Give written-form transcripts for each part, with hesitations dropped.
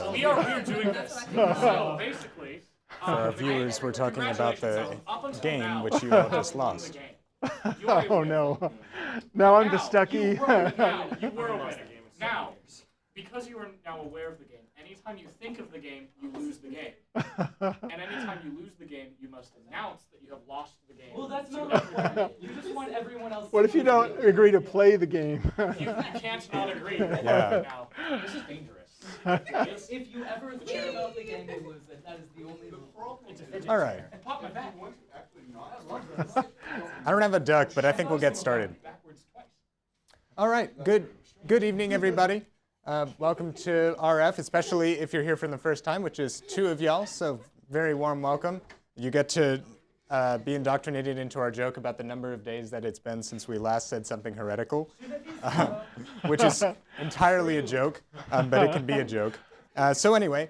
We're doing this. So basically, For our viewers, we're talking about the congratulations, game now, which you you all have just won the lost. game. You are a Oh winner. no. Now I'm the Now, Stucky. you were a winner. Now, because you are now aware of the game, anytime you think of the game, you lose the game. And anytime you lose the game, you must announce that you have lost the game. Well, that's not important. You just want everyone else What to if you lose don't the game. agree to play the game? You can't not agree. Yeah. Now, this is dangerous. If you ever care about the game, you lose it. That is the only rule. All right. Pop my back. I don't have a duck, but I think we'll get started. Backwards twice. All right. Good evening, everybody. Welcome to RF, especially if you're here for the first time, which is 2 of y'all. So very warm welcome. You get to be indoctrinated into our joke about the number of days that it's been since we last said something heretical, which is entirely a joke, but it can be a joke. So anyway,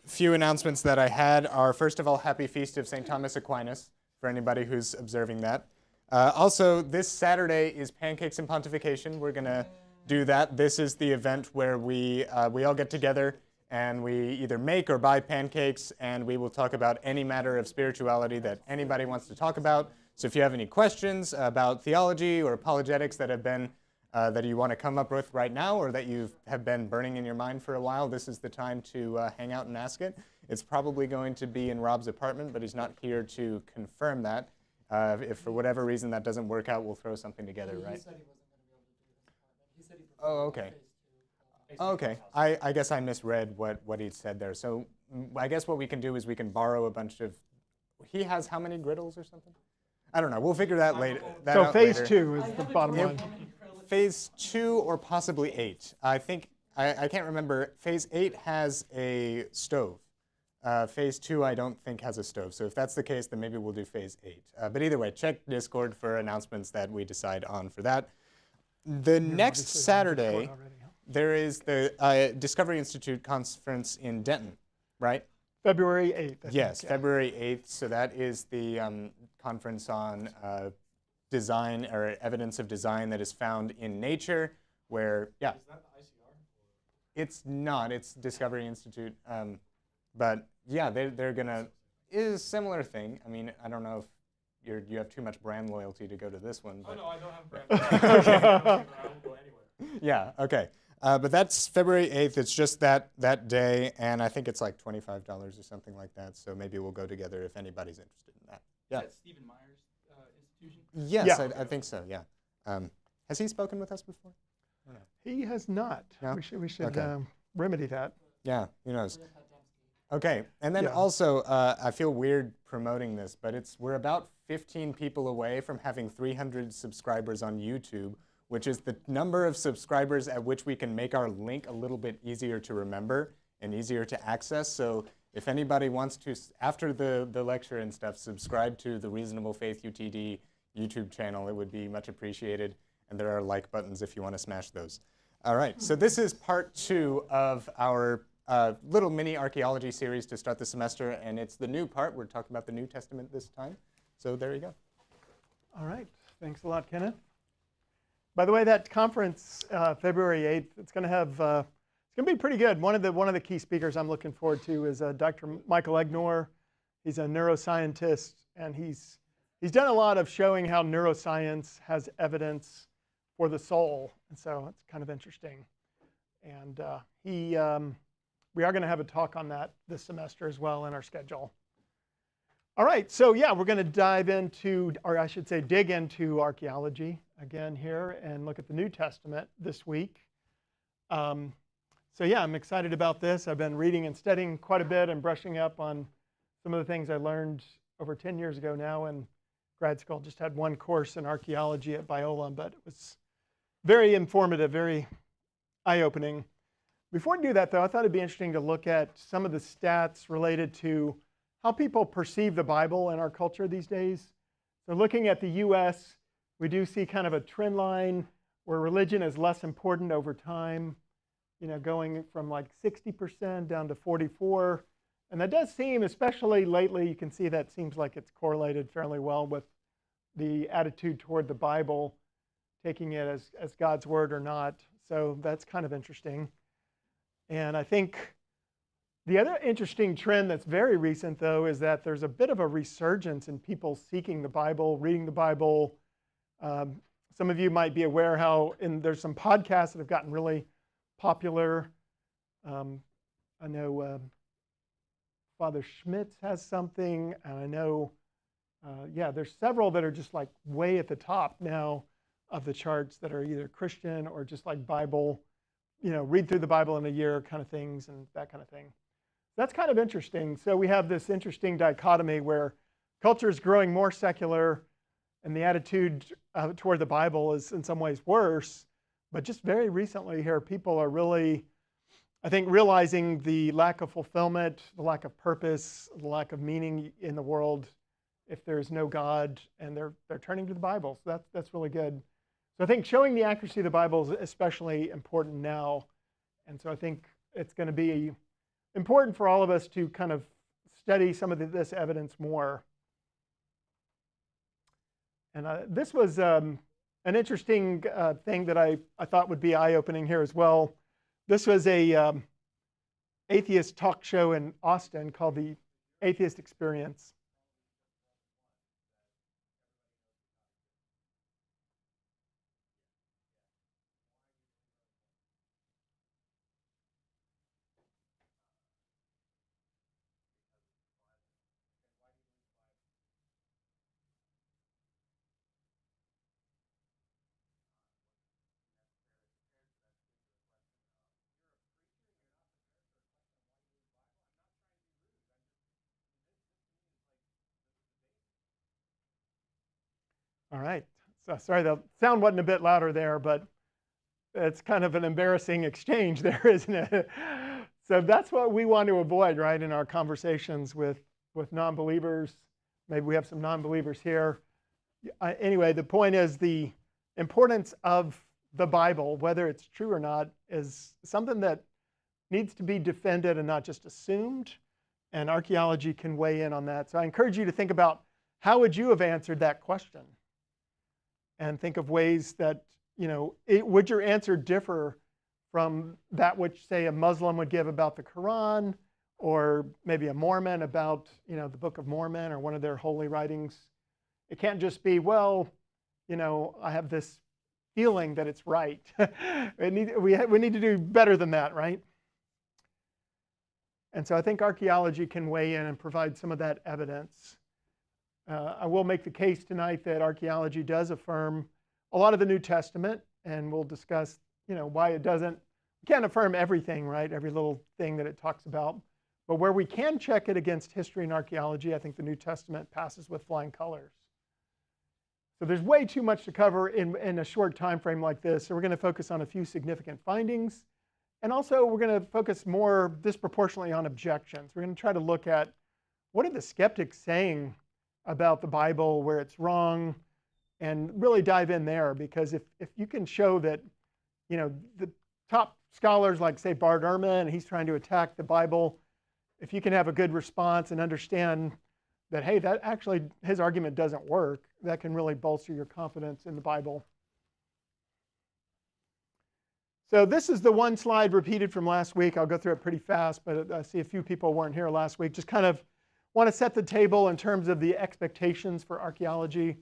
few announcements that I had are, first of all, Happy Feast of St. Thomas Aquinas, for anybody who's observing that. Also, this Saturday is Pancakes and Pontification. We're going to do that. This is the event where we all get together and we either make or buy pancakes, and we will talk about any matter of spirituality that anybody wants to talk about. So if you have any questions about theology or apologetics that have been that you want to come up with right now, or that you have been burning in your mind for a while, this is the time to hang out and ask it. It's probably going to be in Rob's apartment, but he's not here to confirm that. If for whatever reason that doesn't work out, we'll throw something together, right? He said he wasn't going to be able to do his apartment. He said he preferred Oh, okay. phase 2. Okay, I guess I misread what he said there. So I guess what we can do is we can borrow a bunch of, he has how many griddles or something? I don't know, we'll figure that later. So phase 2 is the bottom line. Phase 2 or possibly 8. I think, I can't remember, phase 8 has a stove. Phase 2 I don't think has a stove. So if that's the case, then maybe we'll do phase 8. But either way, check Discord for announcements that we decide on for that. The next Saturday, there is the Discovery Institute conference in Denton, right? February 8th. Yes, February 8th. So that is the conference on design or evidence of design that is found in nature, where, yeah. Is that the ICR? It's not. It's Discovery Institute. But yeah, they're going to, is a similar thing. I mean, I don't know if you have too much brand loyalty to go to this one. But. Oh, no, I don't have brand. I won't go anywhere. Yeah, okay. But that's February 8th. It's just that day, and I think it's like $25 or something like that. So maybe we'll go together if anybody's interested in that. Yeah. Is that Stephen Meyer's institution? Yes, Yeah. I think so, yeah. Has he spoken with us before? Or no? He has not. No? We should Okay. remedy that. Yeah, who knows? Okay, and then Yeah. also, I feel weird promoting this, but we're about 15 people away from having 300 subscribers on YouTube, which is the number of subscribers at which we can make our link a little bit easier to remember and easier to access. So if anybody wants to, after the lecture and stuff, subscribe to the Reasonable Faith UTD YouTube channel, it would be much appreciated. And there are like buttons if you want to smash those. All right, so this is part 2 of our little mini archaeology series to start the semester, and it's the new part. We're talking about the New Testament this time. So there you go. All right. Thanks a lot, Kenneth. By the way, that conference, February 8th, it's going to have, it's going to be pretty good. One of the key speakers I'm looking forward to is Dr. Michael Egnor. He's a neuroscientist, and he's done a lot of showing how neuroscience has evidence for the soul, and so it's kind of interesting. And we are going to have a talk on that this semester as well in our schedule. All right, so yeah, we're going to dive into, or I should say dig into archaeology again here and look at the New Testament this week. So yeah, I'm excited about this. I've been reading and studying quite a bit and brushing up on some of the things I learned over 10 years ago now in grad school. Just had one course in archaeology at Biola, but it was very informative, very eye-opening. Before I do that, though, I thought it'd be interesting to look at some of the stats related to how people perceive the Bible in our culture these days. So looking at the U.S., we do see kind of a trend line where religion is less important over time, going from like 60% down to 44%. And that does seem, especially lately, you can see that seems like it's correlated fairly well with the attitude toward the Bible, taking it as God's word or not. So that's kind of interesting. And I think The other interesting trend that's very recent, though, is that there's a bit of a resurgence in people seeking the Bible, reading the Bible. Some of you might be aware there's some podcasts that have gotten really popular. I know Father Schmitz has something, and I know, there's several that are just like way at the top now of the charts that are either Christian or just like Bible, read through the Bible in a year kind of things and that kind of thing. That's kind of interesting. So we have this interesting dichotomy where culture is growing more secular and the attitude toward the Bible is in some ways worse. But just very recently here, people are really, I think, realizing the lack of fulfillment, the lack of purpose, the lack of meaning in the world if there's no God, and they're turning to the Bible. So that's really good. So I think showing the accuracy of the Bible is especially important now. And so I think it's going to be important for all of us to kind of study some of this evidence more. And this was an interesting thing that I thought would be eye-opening here as well. This was a atheist talk show in Austin called the Atheist Experience. All right. So sorry, the sound wasn't a bit louder there, but it's kind of an embarrassing exchange there, isn't it? So that's what we want to avoid, right, in our conversations with non-believers. Maybe we have some non-believers here. Anyway, the point is the importance of the Bible, whether it's true or not, is something that needs to be defended and not just assumed. And archaeology can weigh in on that. So I encourage you to think about how would you have answered that question? And think of ways that, would your answer differ from that which, say, a Muslim would give about the Quran, or maybe a Mormon about, the Book of Mormon or one of their holy writings? It can't just be, well, I have this feeling that it's right. we need to do better than that, right? And so I think archaeology can weigh in and provide some of that evidence. I will make the case tonight that archaeology does affirm a lot of the New Testament, and we'll discuss, why it doesn't. We can't affirm everything, right? Every little thing that it talks about. But where we can check it against history and archaeology, I think the New Testament passes with flying colors. So there's way too much to cover in a short time frame like this. So we're going to focus on a few significant findings. And also, we're going to focus more disproportionately on objections. We're going to try to look at what are the skeptics saying about the Bible, where it's wrong, and really dive in there. Because if you can show that, the top scholars like, say, Bart Ehrman, he's trying to attack the Bible, if you can have a good response and understand that, hey, that actually, his argument doesn't work, that can really bolster your confidence in the Bible. So this is the one slide repeated from last week. I'll go through it pretty fast, but I see a few people weren't here last week. Just kind of want to set the table in terms of the expectations for archaeology.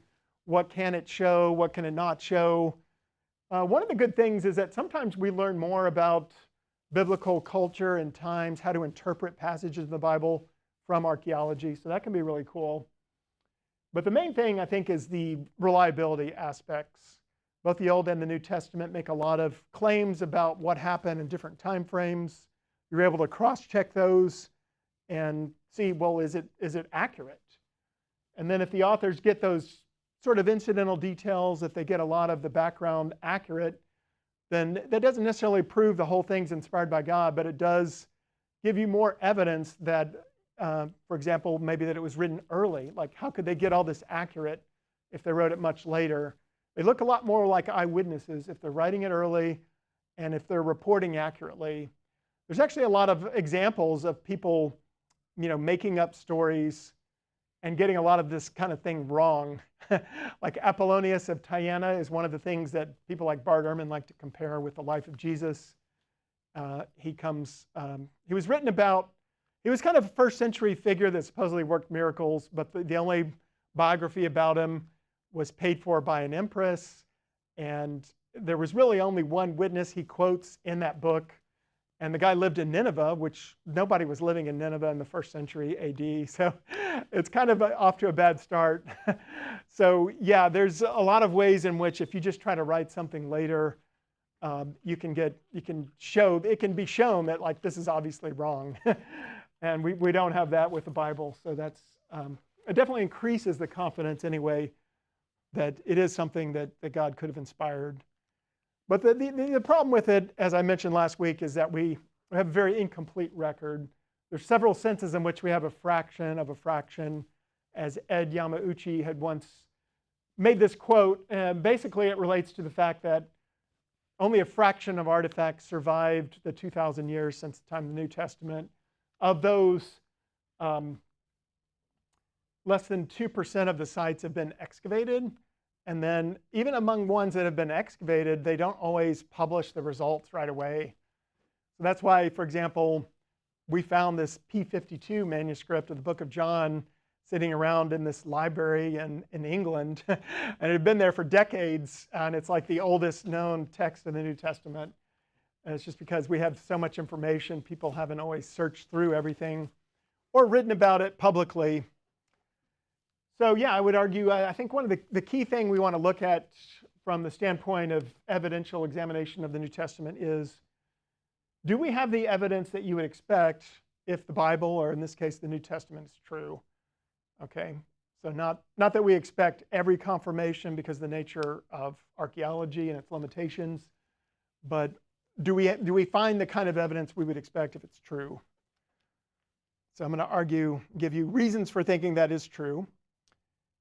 What can it show? What can it not show? One of the good things is that sometimes we learn more about biblical culture and times, how to interpret passages in the Bible from archaeology. So that can be really cool. But the main thing, I think, is the reliability aspects. Both the Old and the New Testament make a lot of claims about what happened in different time frames. You're able to cross-check those and see, well, is it accurate? And then if the authors get those sort of incidental details, if they get a lot of the background accurate, then that doesn't necessarily prove the whole thing's inspired by God, but it does give you more evidence that, for example, maybe that it was written early. Like, how could they get all this accurate if they wrote it much later? They look a lot more like eyewitnesses if they're writing it early and if they're reporting accurately. There's actually a lot of examples of people, making up stories and getting a lot of this kind of thing wrong. Like Apollonius of Tyana is one of the things that people like Bart Ehrman like to compare with the life of Jesus. He was written about He was kind of a first century figure that supposedly worked miracles, but the only biography about him was paid for by an empress. And there was really only one witness he quotes in that book. And the guy lived in Nineveh, which nobody was living in Nineveh in the first century AD. So it's kind of off to a bad start. So yeah, there's a lot of ways in which if you just try to write something later, it can be shown that like this is obviously wrong. And we don't have that with the Bible. So that's it definitely increases the confidence anyway that it is something that God could have inspired. But the problem with it, as I mentioned last week, is that we have a very incomplete record. There's several senses in which we have a fraction of a fraction, as Ed Yamauchi had once made this quote. And basically, it relates to the fact that only a fraction of artifacts survived the 2,000 years since the time of the New Testament. Of those, less than 2% of the sites have been excavated. And then even among ones that have been excavated, they don't always publish the results right away. So that's why, for example, we found this P52 manuscript of the book of John sitting around in this library in England. And it had been there for decades. And it's like the oldest known text in the New Testament. And it's just because we have so much information, people haven't always searched through everything or written about it publicly. So yeah, I would argue, I think one of the key thing we want to look at from the standpoint of evidential examination of the New Testament is, do we have the evidence that you would expect if the Bible, or in this case, the New Testament, is true? Okay, so not that we expect every confirmation because of the nature of archaeology and its limitations, but do we find the kind of evidence we would expect if it's true? So I'm going to give you reasons for thinking that is true.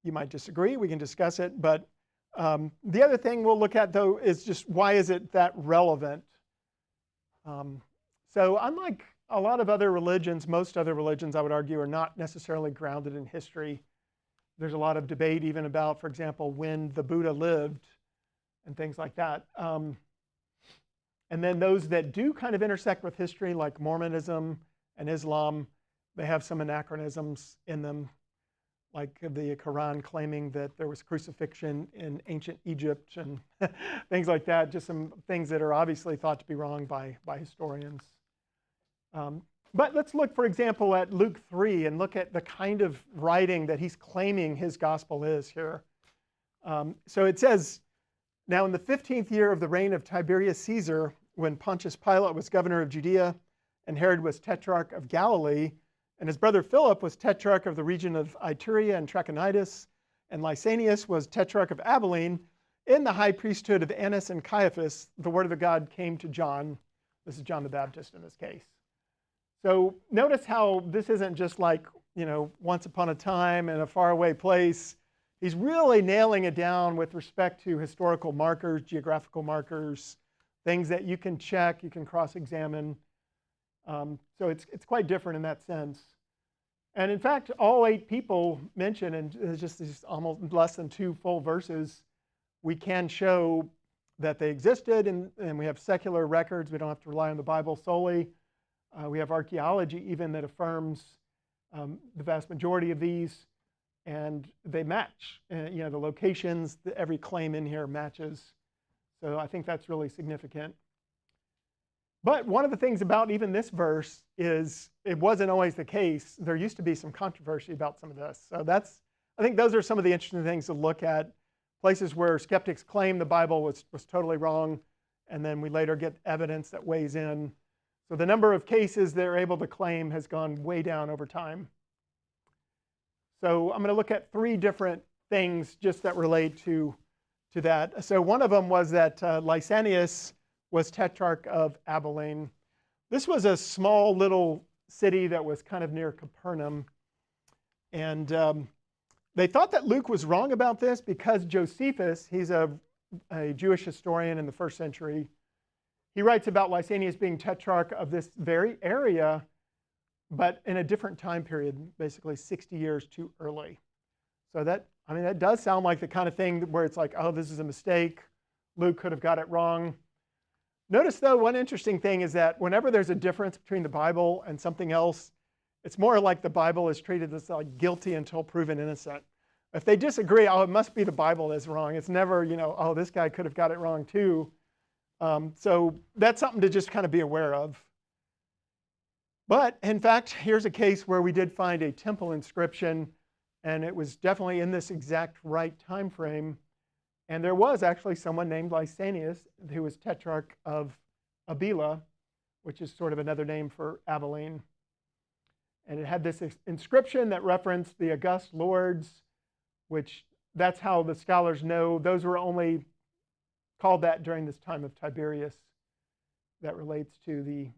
You might disagree, we can discuss it, but the other thing we'll look at, though, is just why is it that relevant? So unlike a lot of other religions, most other religions, I would argue, are not necessarily grounded in history. There's a lot of debate even about, for example, when the Buddha lived and things like that. And then those that do kind of intersect with history, like Mormonism and Islam, they have some anachronisms in them, like the Quran claiming that there was crucifixion in ancient Egypt and things like that, just some things that are obviously thought to be wrong by historians. But let's look, for example, at Luke 3 and look at the kind of writing that he's claiming his gospel is here. So it says, now in the 15th year of the reign of Tiberius Caesar, when Pontius Pilate was governor of Judea and Herod was tetrarch of Galilee, and his brother Philip was tetrarch of the region of Iturea and Trachonitis, and Lysanias was tetrarch of Abilene, in the high priesthood of Annas and Caiaphas, the word of God came to John. This is John the Baptist in this case. So notice how this isn't just like, once upon a time in a faraway place. He's really nailing it down with respect to historical markers, geographical markers, things that you can check, you can cross-examine. So it's quite different in that sense. And in fact, all 8 people mentioned in just these almost less than 2 full verses, we can show that they existed, and we have secular records. We don't have to rely on the Bible solely. We have archaeology even that affirms the vast majority of these, and they match. The locations, every claim in here matches. So I think that's really significant. But one of the things about even this verse is it wasn't always the case. There used to be some controversy about some of this. So I think those are some of the interesting things to look at. Places where skeptics claim the Bible was totally wrong, and then we later get evidence that weighs in. So the number of cases they're able to claim has gone way down over time. So I'm going to look at 3 different things just that relate to that. So one of them was that Lysanias was tetrarch of Abilene. This was a small little city that was kind of near Capernaum. And they thought that Luke was wrong about this because Josephus, he's a Jewish historian in the 1st century, he writes about Lysanias being tetrarch of this very area, but in a different time period, basically 60 years too early. So that does sound like the kind of thing where it's like, oh, this is a mistake. Luke could have got it wrong. Notice, though, one interesting thing is that whenever there's a difference between the Bible and something else, It's more like the Bible is treated as like guilty until proven innocent. If they disagree, oh, it must be the Bible that's wrong. It's never, oh, this guy could have got it wrong too. So that's something to just kind of be aware of. But in fact, here's a case where we did find a temple inscription, and it was definitely in this exact right time frame. And there was actually someone named Lysanias who was tetrarch of Abila, which is sort of another name for Abilene. And it had this inscription that referenced the august lords, which that's how the scholars know those were only called that during this time of Tiberius. That relates to the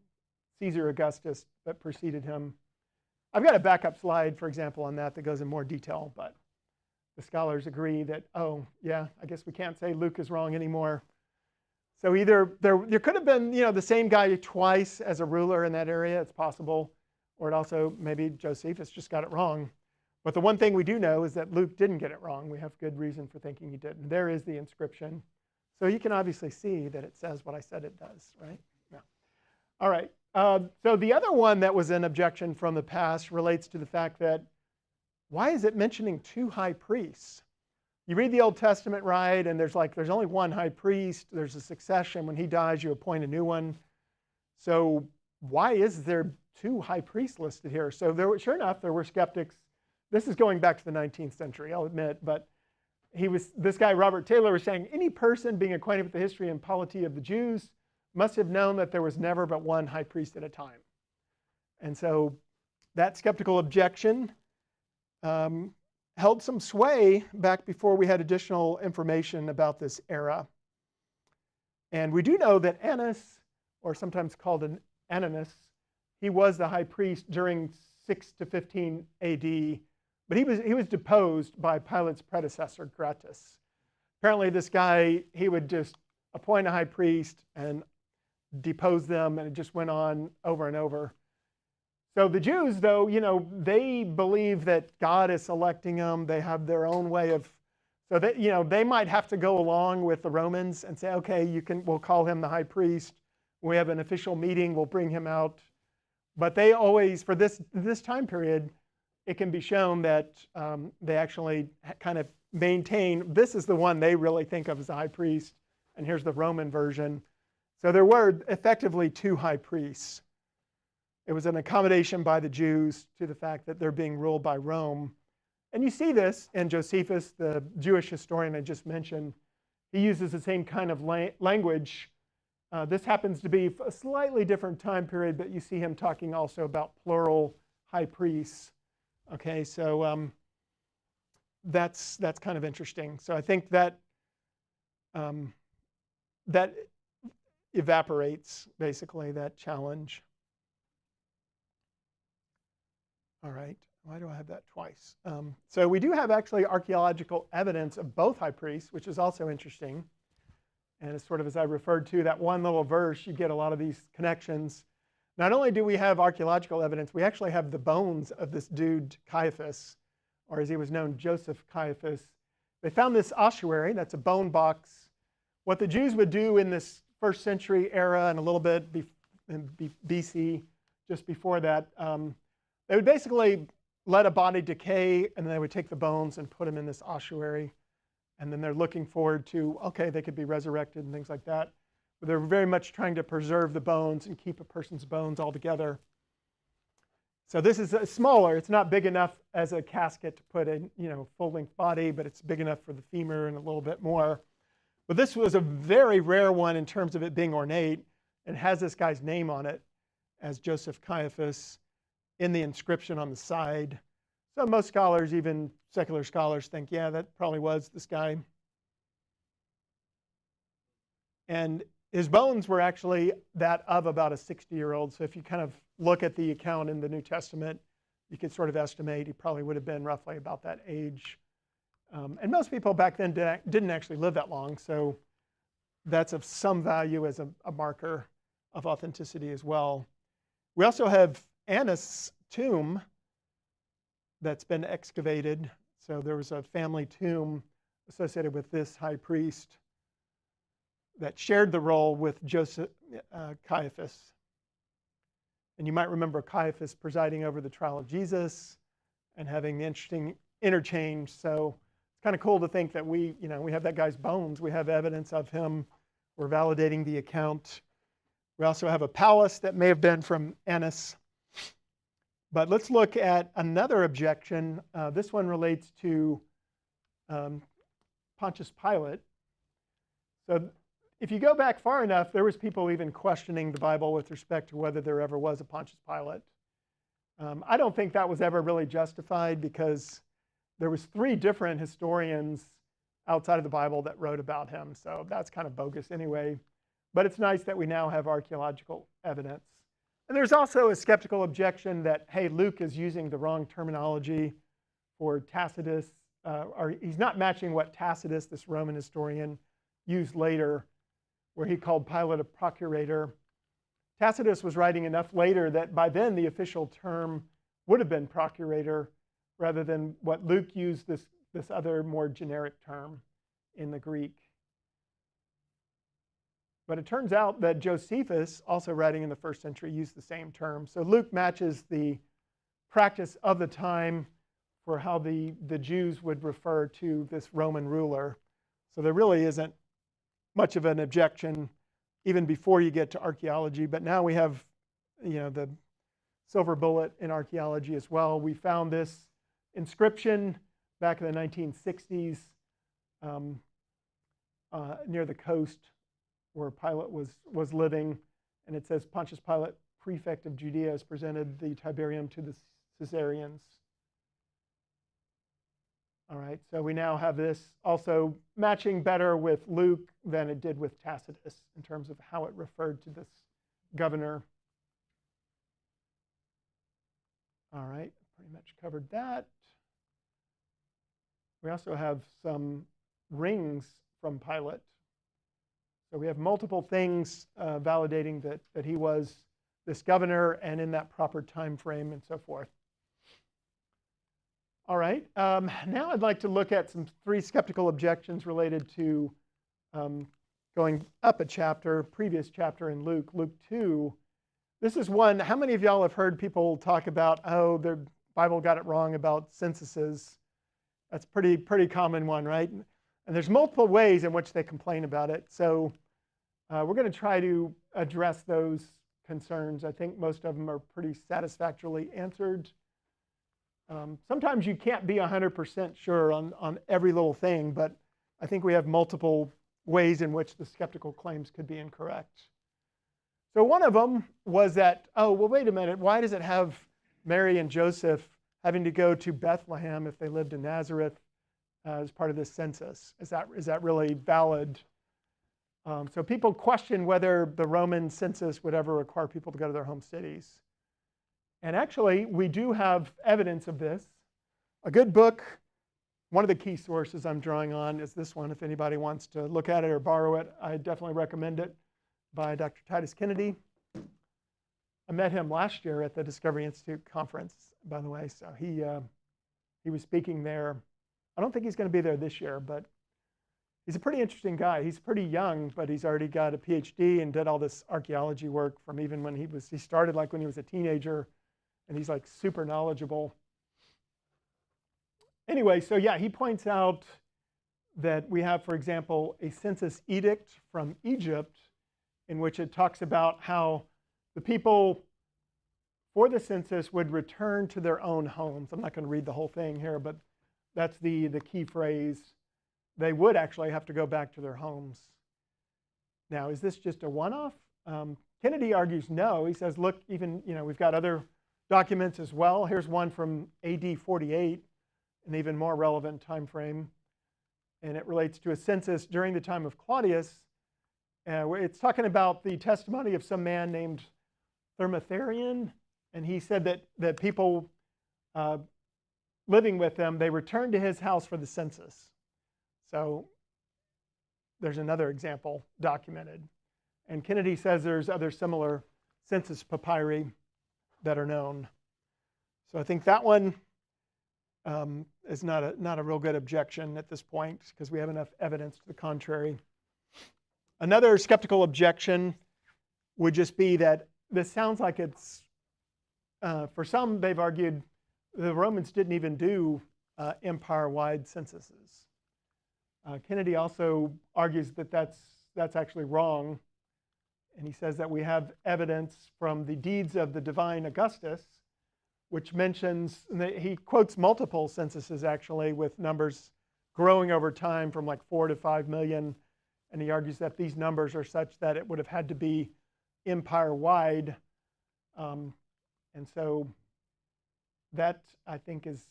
Caesar Augustus that preceded him. I've got a backup slide, for example, on that goes in more detail, but the scholars agree that, oh, yeah, I guess we can't say Luke is wrong anymore. So either there could have been, the same guy twice as a ruler in that area. It's possible. Or it also, maybe Josephus just got it wrong. But the one thing we do know is that Luke didn't get it wrong. We have good reason for thinking he did. And there is the inscription. So you can obviously see that it says what I said it does, right? Yeah. All right. So the other one that was an objection from the past relates to the fact that why is it mentioning 2 high priests? You read the Old Testament, right, and there's only one high priest. There's a succession. When he dies, you appoint a new one. So why is there 2 high priests listed here? So sure enough, there were skeptics. This is going back to the 19th century, I'll admit, but this guy, Robert Taylor, was saying any person being acquainted with the history and polity of the Jews must have known that there was never but one high priest at a time. And so that skeptical objection held some sway back before we had additional information about this era. And we do know that Annas, or sometimes called an Ananus, he was the high priest during 6 to 15 AD, but he was deposed by Pilate's predecessor, Gratus. Apparently this guy, he would just appoint a high priest and depose them, and it just went on over and over. So the Jews, though, they believe that God is selecting them. They have their own way of, so that, they might have to go along with the Romans and say, okay, we'll call him the high priest. When we have an official meeting, we'll bring him out. But they always, for this time period, it can be shown that they actually kind of maintain, this is the one they really think of as the high priest, and here's the Roman version. So there were effectively 2 high priests. It was an accommodation by the Jews to the fact that they're being ruled by Rome. And you see this in Josephus, the Jewish historian I just mentioned. He uses the same kind of language. This happens to be a slightly different time period, but you see him talking also about plural high priests. Okay, so that's kind of interesting. So I think that that evaporates basically that challenge. All right, why do I have that twice? So we do have actually archaeological evidence of both high priests, which is also interesting. And it's sort of, as I referred to, that one little verse, you get a lot of these connections. Not only do we have archaeological evidence, we actually have the bones of this dude Caiaphas, or as he was known, Joseph Caiaphas. They found this ossuary, that's a bone box. What the Jews would do in this 1st century era and a little bit in BC, just before that, they would basically let a body decay, and then they would take the bones and put them in this ossuary. And then they're looking forward to, okay, they could be resurrected and things like that. But they're very much trying to preserve the bones and keep a person's bones all together. So this is smaller. It's not big enough as a casket to put in, full-length body, but it's big enough for the femur and a little bit more. But this was a very rare one in terms of it being ornate. It has this guy's name on it as Joseph Caiaphas in the inscription on the side. So most scholars, even secular scholars, think, yeah, that probably was this guy. And his bones were actually that of about a 60-year-old. So if you kind of look at the account in the New Testament, you could sort of estimate he probably would have been roughly about that age. And most people back then didn't actually live that long. So that's of some value as a marker of authenticity as well. We also have Annas' tomb that's been excavated. So there was a family tomb associated with this high priest that shared the role with Joseph Caiaphas. And you might remember Caiaphas presiding over the trial of Jesus and having the interesting interchange. So it's kind of cool to think that we have that guy's bones. We have evidence of him. We're validating the account. We also have a palace that may have been from Annas. But let's look at another objection. This one relates to Pontius Pilate. So if you go back far enough, there was people even questioning the Bible with respect to whether there ever was a Pontius Pilate. I don't think that was ever really justified because there was 3 different historians outside of the Bible that wrote about him. So that's kind of bogus anyway. But it's nice that we now have archaeological evidence. And there's also a skeptical objection that, hey, Luke is using the wrong terminology for Tacitus, or he's not matching what Tacitus, this Roman historian, used later, where he called Pilate a procurator. Tacitus was writing enough later that by then the official term would have been procurator, rather than what Luke used, this other more generic term in the Greek. But it turns out that Josephus, also writing in the 1st century, used the same term. So Luke matches the practice of the time for how the Jews would refer to this Roman ruler. So there really isn't much of an objection even before you get to archaeology. But now we have, the silver bullet in archaeology as well. We found this inscription back in the 1960s near the coast where Pilate was living, and it says Pontius Pilate, prefect of Judea, has presented the Tiberium to the Caesarians. All right, so we now have this also matching better with Luke than it did with Tacitus in terms of how it referred to this governor. All right, pretty much covered that. We also have some rings from Pilate. So we have multiple things validating that he was this governor and in that proper time frame and so forth. All right, now I'd like to look at 3 skeptical objections related to going up a chapter, previous chapter in Luke, Luke 2. This is one, how many of y'all have heard people talk about, oh, the Bible got it wrong about censuses? That's a pretty common one, right? And there's multiple ways in which they complain about it. So we're going to try to address those concerns. I think most of them are pretty satisfactorily answered. Sometimes you can't be 100% sure on every little thing, but I think we have multiple ways in which the skeptical claims could be incorrect. So one of them was that, oh, well, wait a minute, why does it have Mary and Joseph having to go to Bethlehem if they lived in Nazareth as part of this census? Is that really valid? So people question whether the Roman census would ever require people to go to their home cities. And actually, we do have evidence of this. A good book, one of the key sources I'm drawing on is this one. If anybody wants to look at it or borrow it, I definitely recommend it, by Dr. Titus Kennedy. I met him last year at the Discovery Institute conference, by the way, so he was speaking there. I don't think he's going to be there this year, but he's a pretty interesting guy. He's pretty young, but he's already got a PhD and did all this archaeology work from even when he started like when he was a teenager, and he's like super knowledgeable. Anyway, so yeah, he points out that we have, for example, a census edict from Egypt in which it talks about how the people for the census would return to their own homes. I'm not going to read the whole thing here, but that's the key phrase. They would actually have to go back to their homes. Now, is this just a one-off? Kennedy argues no. He says, look, even, we've got other documents as well. Here's one from AD 48, an even more relevant time frame. And it relates to a census during the time of Claudius. It's talking about the testimony of some man named Thermotherion. And he said that people living with him, they returned to his house for the census. So there's another example documented. And Kennedy says there's other similar census papyri that are known. So I think that one is not a real good objection at this point because we have enough evidence to the contrary. Another skeptical objection would just be that this sounds like it's for some, they've argued the Romans didn't even do empire-wide censuses. Kennedy also argues that that's actually wrong. And he says that we have evidence from the deeds of the divine Augustus, which mentions, he quotes multiple censuses actually with numbers growing over time from like 4 to 5 million. And he argues that these numbers are such that it would have had to be empire-wide. And so that, I think, is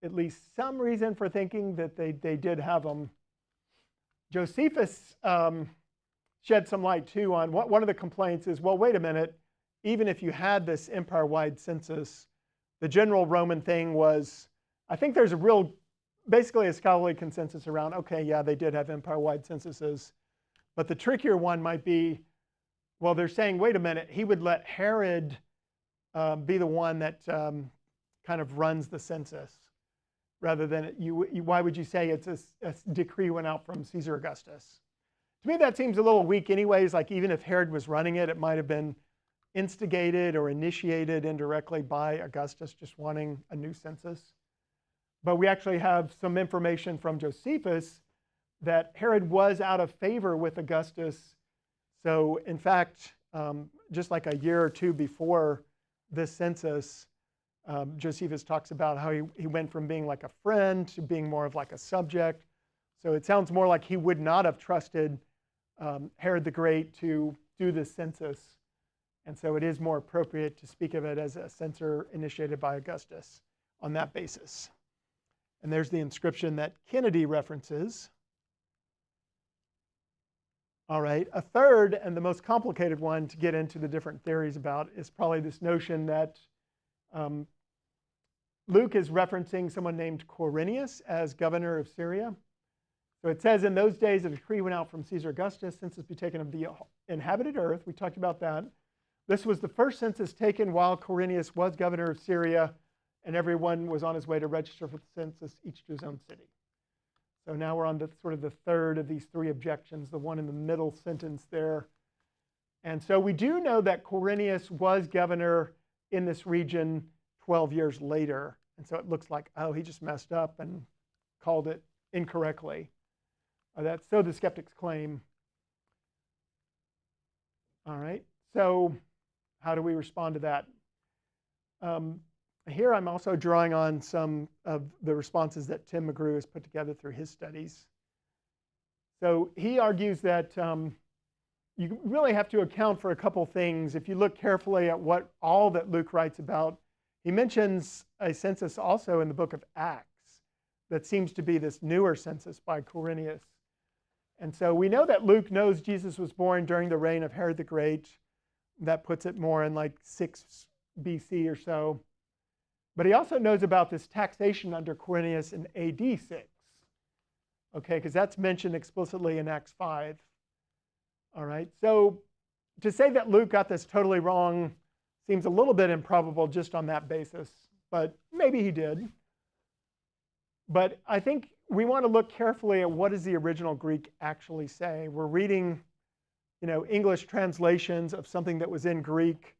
at least some reason for thinking that they did have them. Josephus shed some light, too, on one of the complaints is, well, wait a minute. Even if you had this empire-wide census, the general Roman thing was, I think there's basically a scholarly consensus around, okay, yeah, they did have empire-wide censuses. But the trickier one might be, well, they're saying, wait a minute, he would let Herod be the one that kind of runs the census, rather than why would you say it's a decree went out from Caesar Augustus? To me, that seems a little weak anyways. Like even if Herod was running it, it might have been instigated or initiated indirectly by Augustus just wanting a new census. But we actually have some information from Josephus that Herod was out of favor with Augustus. So in fact, just like a year or two before this census, Josephus talks about how he went from being like a friend to being more of like a subject. So it sounds more like he would not have trusted Herod the Great to do this census. And so it is more appropriate to speak of it as a census initiated by Augustus on that basis. And there's the inscription that Kennedy references. All right, a third and the most complicated one to get into the different theories about is probably this notion that Luke is referencing someone named Quirinius as governor of Syria. So it says, in those days, a decree went out from Caesar Augustus, census be taken of the inhabited earth. We talked about that. This was the first census taken while Quirinius was governor of Syria, and everyone was on his way to register for the census, each to his own city. So now we're on to sort of the third of these three objections, the one in the middle sentence there. And so we do know that Quirinius was governor in this region 12 years later. And so it looks like, oh, he just messed up and called it incorrectly. That's so the skeptics claim. All right, so how do we respond to that? Here I'm also drawing on some of the responses that Tim McGrew has put together through his studies. So he argues that you really have to account for a couple things. If you look carefully at what all that Luke writes about, he mentions a census also in the book of Acts that seems to be this newer census by Quirinius. And so we know that Luke knows Jesus was born during the reign of Herod the Great. That puts it more in like 6 BC or so. But he also knows about this taxation under Quirinius in AD 6. Okay, because that's mentioned explicitly in Acts 5. All right, so to say that Luke got this totally wrong seems a little bit improbable just on that basis, but maybe he did. But I think we want to look carefully at what does the original Greek actually say. We're reading, English translations of something that was in Greek.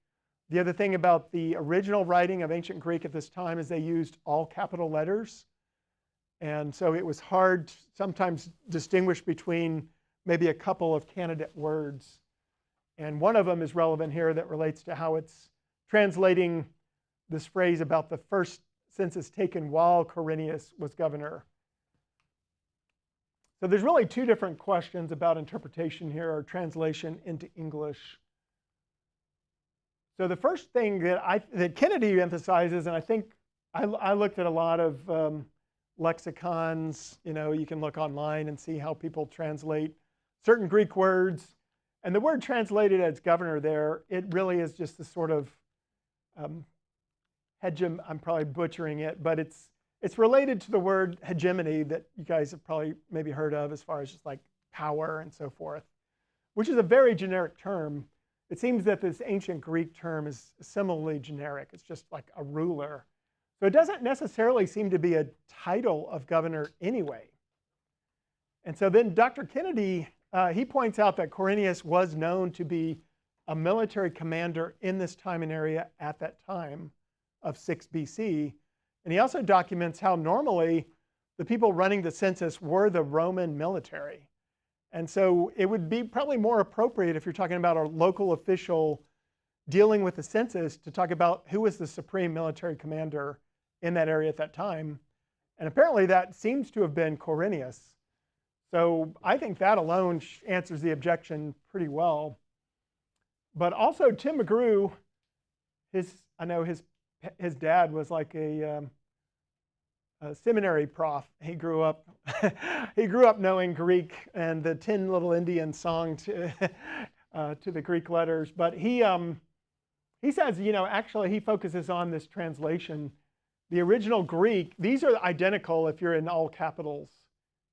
The other thing about the original writing of ancient Greek at this time is they used all capital letters. And so it was hard to sometimes distinguish between maybe a couple of candidate words. And one of them is relevant here that relates to how it's translating this phrase about the first census taken while Quirinius was governor. So there's really two different questions about interpretation here, or translation into English. So the first thing that Kennedy emphasizes, and I think I looked at a lot of lexicons, you can look online and see how people translate certain Greek words. And the word translated as governor there, it really is just the sort of I'm probably butchering it, but it's related to the word hegemony that you guys have probably maybe heard of as far as just like power and so forth, which is a very generic term. It seems that this ancient Greek term is similarly generic. It's just like a ruler. So it doesn't necessarily seem to be a title of governor anyway. And so then Dr. Kennedy, he points out that Quirinius was known to be a military commander in this time and area at that time of 6 BC. And he also documents how normally the people running the census were the Roman military. And so it would be probably more appropriate if you're talking about a local official dealing with the census to talk about who was the supreme military commander in that area at that time. And apparently that seems to have been Quirinius. So I think that alone answers the objection pretty well. But also Tim McGrew, I know his dad was like a seminary prof. He grew up knowing Greek and the 10 Little Indians song to the Greek letters. But he says, actually he focuses on this translation. The original Greek, these are identical if you're in all capitals.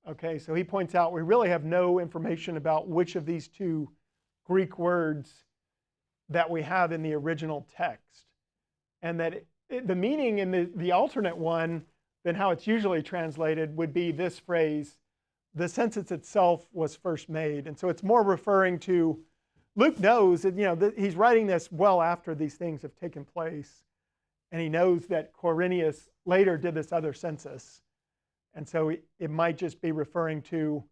Okay, so he points out we really have no information about which of these two Greek words that we have in the original text. And that the meaning in the alternate one than how it's usually translated would be this phrase, the census itself was first made. And so it's more referring to, Luke knows that he's writing this well after these things have taken place. And he knows that Quirinius later did this other census. And so it might just be referring to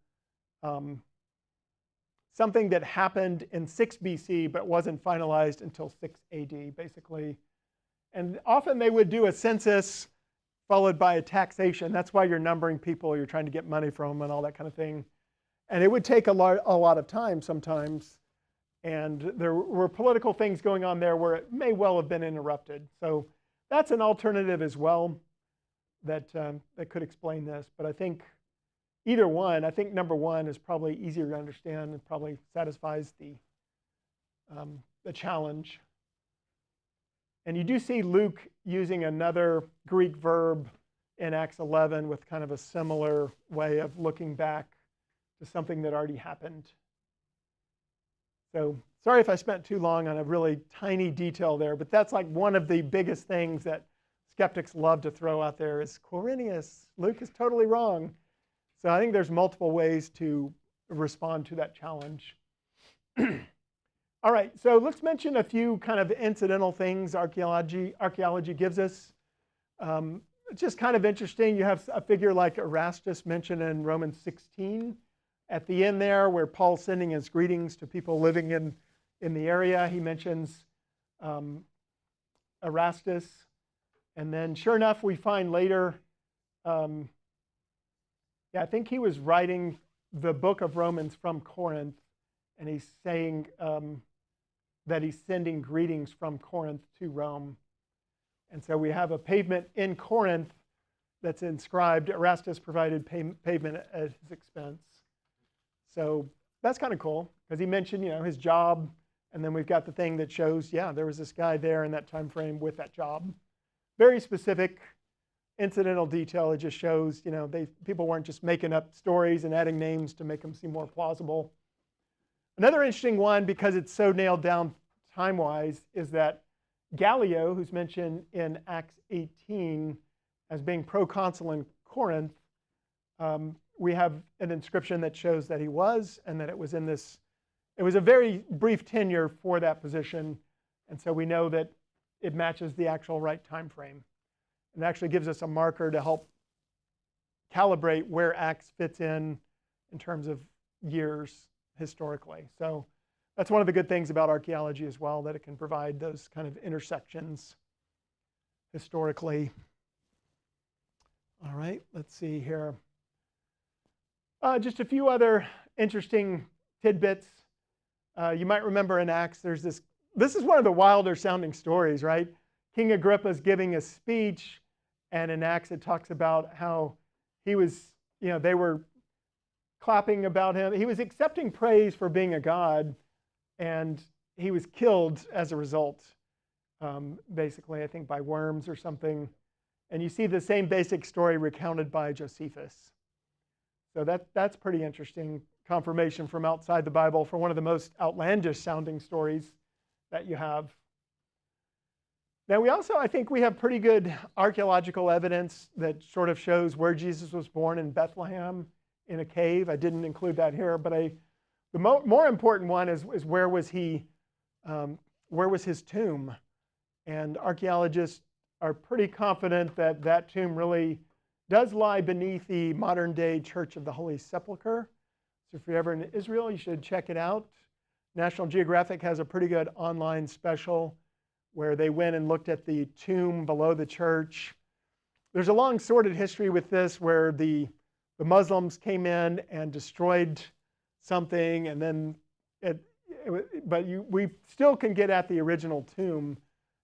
something that happened in 6 BC but wasn't finalized until 6 AD, basically. And often they would do a census followed by a taxation. That's why you're numbering people, you're trying to get money from them and all that kind of thing. And it would take a lot of time sometimes. And there were political things going on there where it may well have been interrupted. So that's an alternative as well that could explain this. But I think either one, I think number one is probably easier to understand and probably satisfies the challenge. And you do see Luke using another Greek verb in Acts 11 with kind of a similar way of looking back to something that already happened. So sorry if I spent too long on a really tiny detail there, but that's like one of the biggest things that skeptics love to throw out there is Quirinius. Luke is totally wrong. So I think there's multiple ways to respond to that challenge. All right, so let's mention a few kind of incidental things archaeology gives us. It's just kind of interesting. You have a figure like Erastus mentioned in Romans 16 at the end there, where Paul's sending his greetings to people living in the area. He mentions Erastus. And then sure enough, we find later, I think he was writing the book of Romans from Corinth, and he's saying that he's sending greetings from Corinth to Rome. And so we have a pavement in Corinth that's inscribed, Erastus provided pavement at his expense. So that's kind of cool, because he mentioned his job, and then we've got the thing that shows, there was this guy there in that time frame with that job. Very specific incidental detail. It just shows, people weren't just making up stories and adding names to make them seem more plausible. Another interesting one, because it's so nailed down time-wise, is that Gallio, who's mentioned in Acts 18 as being proconsul in Corinth, we have an inscription that shows that he was, and that it was it was a very brief tenure for that position, and so we know that it matches the actual right time frame. It actually gives us a marker to help calibrate where Acts fits in terms of years historically. So that's one of the good things about archaeology as well, that it can provide those kind of intersections historically. All right, let's see here. Just a few other interesting tidbits. You might remember in Acts, there's this is one of the wilder sounding stories, right? King Agrippa's giving a speech, and in Acts it talks about how he was, they were clapping about him. He was accepting praise for being a god, and he was killed as a result, basically, I think by worms or something. And you see the same basic story recounted by Josephus. So that's pretty interesting confirmation from outside the Bible for one of the most outlandish sounding stories that you have. Now we also, I think we have pretty good archaeological evidence that sort of shows where Jesus was born in Bethlehem in a cave. I didn't include that here, but the more important one is where was he where was his tomb? And archaeologists are pretty confident that that tomb really does lie beneath the modern-day Church of the Holy Sepulchre. So if you're ever in Israel, you should check it out. National Geographic has a pretty good online special where they went and looked at the tomb below the church. There's a long sordid history with this where the Muslims came in and destroyed something, and then we still can get at the original tomb,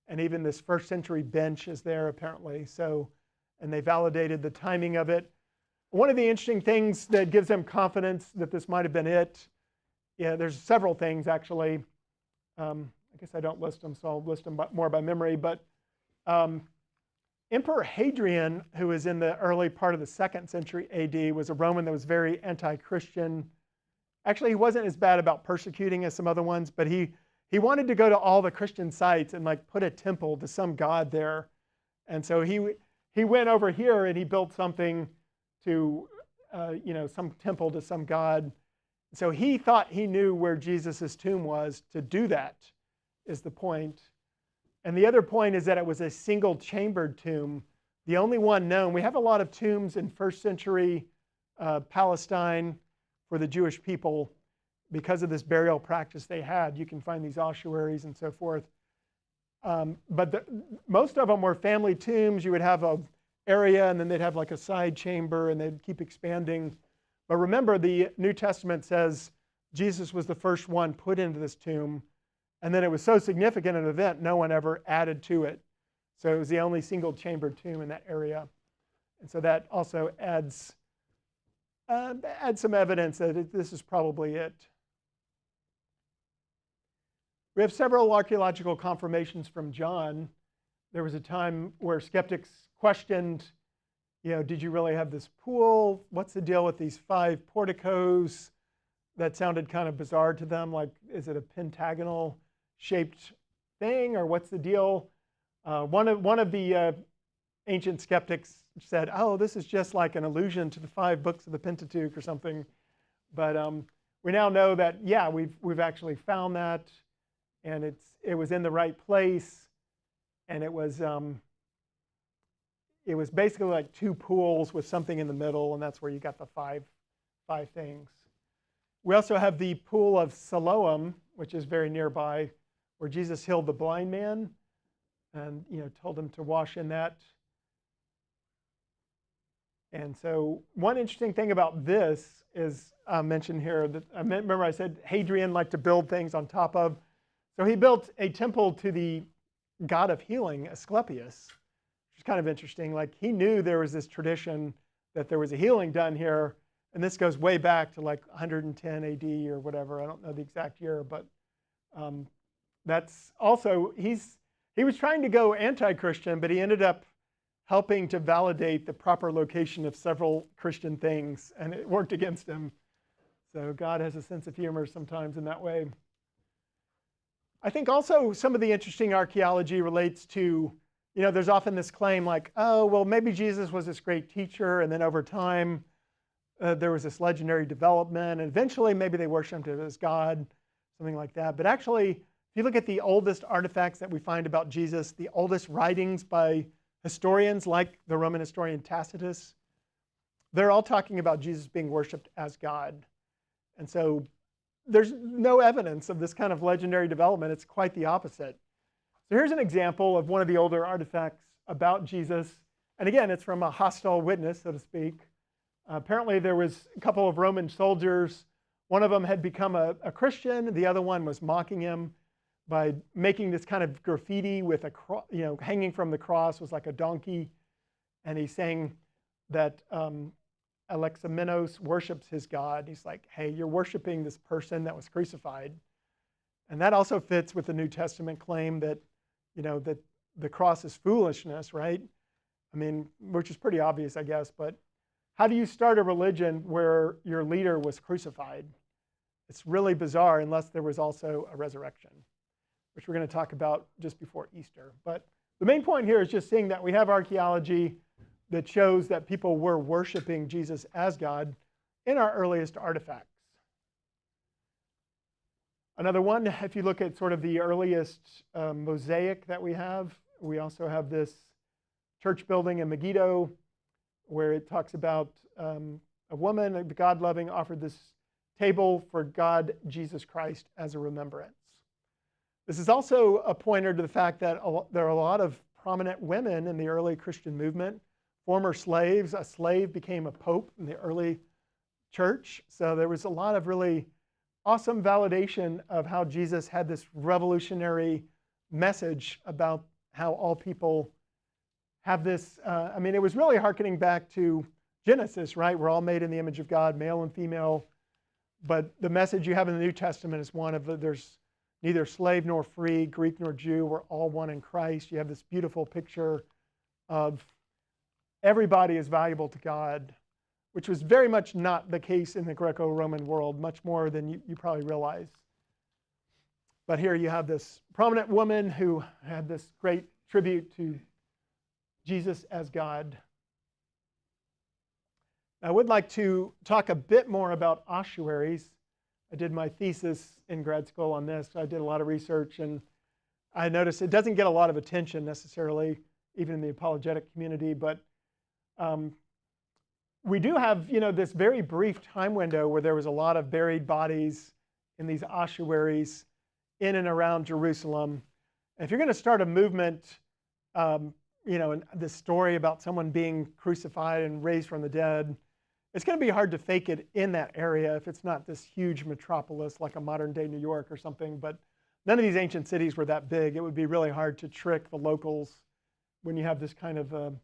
and even this first century bench is there apparently. So, and they validated the timing of it. One of the interesting things that gives them confidence that this might have been it, yeah, there's several things actually. I guess I don't list them, so I'll list them more by memory. But Emperor Hadrian, who was in the early part of the 2nd century AD, was a Roman that was very anti-Christian. Actually, he wasn't as bad about persecuting as some other ones, but he wanted to go to all the Christian sites and like put a temple to some god there. And so he went over here and he built something to, some temple to some god. So he thought he knew where Jesus' tomb was to do that, is the point. And the other point is that it was a single-chambered tomb, the only one known. We have a lot of tombs in 1st century Palestine for the Jewish people because of this burial practice they had. You can find these ossuaries and so forth. But most of them were family tombs. You would have an area, and then they'd have like a side chamber, and they'd keep expanding. But remember, the New Testament says Jesus was the first one put into this tomb. And then it was so significant an event, no one ever added to it. So it was the only single-chambered tomb in that area. And so that also adds some evidence that this is probably it. We have several archaeological confirmations from John. There was a time where skeptics questioned, did you really have this pool? What's the deal with these 5 porticos? That sounded kind of bizarre to them. Like, is it a pentagonal shaped thing, or what's the deal? One of the ancient skeptics said, oh, this is just like an allusion to the 5 books of the Pentateuch or something. But we now know that, yeah, we've actually found that, and it was in the right place, and it was basically like 2 pools with something in the middle, and that's where you got the five things. We also have the pool of Siloam, which is very nearby, where Jesus healed the blind man and told him to wash in that. And so one interesting thing about this is mentioned here that remember I said Hadrian liked to build things on top of. So he built a temple to the god of healing, Asclepius, which is kind of interesting. Like, he knew there was this tradition that there was a healing done here. And this goes way back to like 110 AD or whatever. I don't know the exact year, but that's also, he was trying to go anti-Christian, but he ended up helping to validate the proper location of several Christian things, and it worked against him. So God has a sense of humor sometimes in that way. I think also some of the interesting archaeology relates to, there's often this claim like, oh, well, maybe Jesus was this great teacher, and then over time, there was this legendary development, and eventually maybe they worshipped him as God, something like that. But actually, if you look at the oldest artifacts that we find about Jesus, the oldest writings by historians like the Roman historian Tacitus, they're all talking about Jesus being worshipped as God. And so there's no evidence of this kind of legendary development. It's quite the opposite. So here's an example of one of the older artifacts about Jesus. And again, it's from a hostile witness, so to speak. Apparently there was a couple of Roman soldiers. One of them had become a Christian. The other one was mocking him by making this kind of graffiti with a hanging from the cross was like a donkey. And he's saying that Alexamenos worships his God. He's like, hey, you're worshiping this person that was crucified. And that also fits with the New Testament claim that, that the cross is foolishness, right? I mean, which is pretty obvious, I guess, but how do you start a religion where your leader was crucified? It's really bizarre unless there was also a resurrection, which we're going to talk about just before Easter. But the main point here is just seeing that we have archaeology that shows that people were worshiping Jesus as God in our earliest artifacts. Another one, if you look at sort of the earliest mosaic that we also have this church building in Megiddo where it talks about a woman, a God-loving, offered this table for God, Jesus Christ, as a remembrance. This is also a pointer to the fact that there are a lot of prominent women in the early Christian movement, former slaves. A slave became a pope in the early church. So there was a lot of really awesome validation of how Jesus had this revolutionary message about how all people have this. It was really hearkening back to Genesis, right? We're all made in the image of God, male and female. But the message you have in the New Testament is one of there's neither slave nor free, Greek nor Jew. We're all one in Christ. You have this beautiful picture of everybody is valuable to God, which was very much not the case in the Greco-Roman world, much more than you probably realize. But here you have this prominent woman who had this great tribute to Jesus as God. I would like to talk a bit more about ossuaries. I did my thesis in grad school on this. I did a lot of research, and I noticed it doesn't get a lot of attention necessarily, even in the apologetic community. But we do have, this very brief time window where there was a lot of buried bodies in these ossuaries in and around Jerusalem. And if you're going to start a movement, and this story about someone being crucified and raised from the dead, it's going to be hard to fake it in that area if it's not this huge metropolis like a modern-day New York or something. But none of these ancient cities were that big. It would be really hard to trick the locals when you have this kind of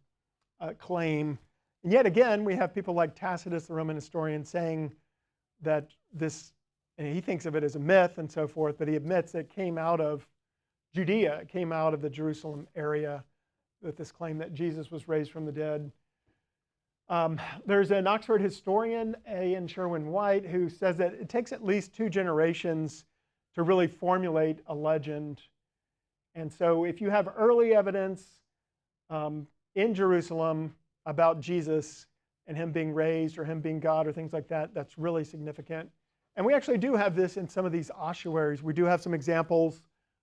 claim. And yet again, we have people like Tacitus, the Roman historian, saying that this, and he thinks of it as a myth and so forth, but he admits it came out of Judea. It came out of the Jerusalem area with this claim that Jesus was raised from the dead. There's an Oxford historian, A.N. Sherwin-White, who says that it takes at least 2 generations to really formulate a legend. And so if you have early evidence in Jerusalem about Jesus and him being raised or him being God or things like that, that's really significant. And we actually do have this in some of these ossuaries. We do have some examples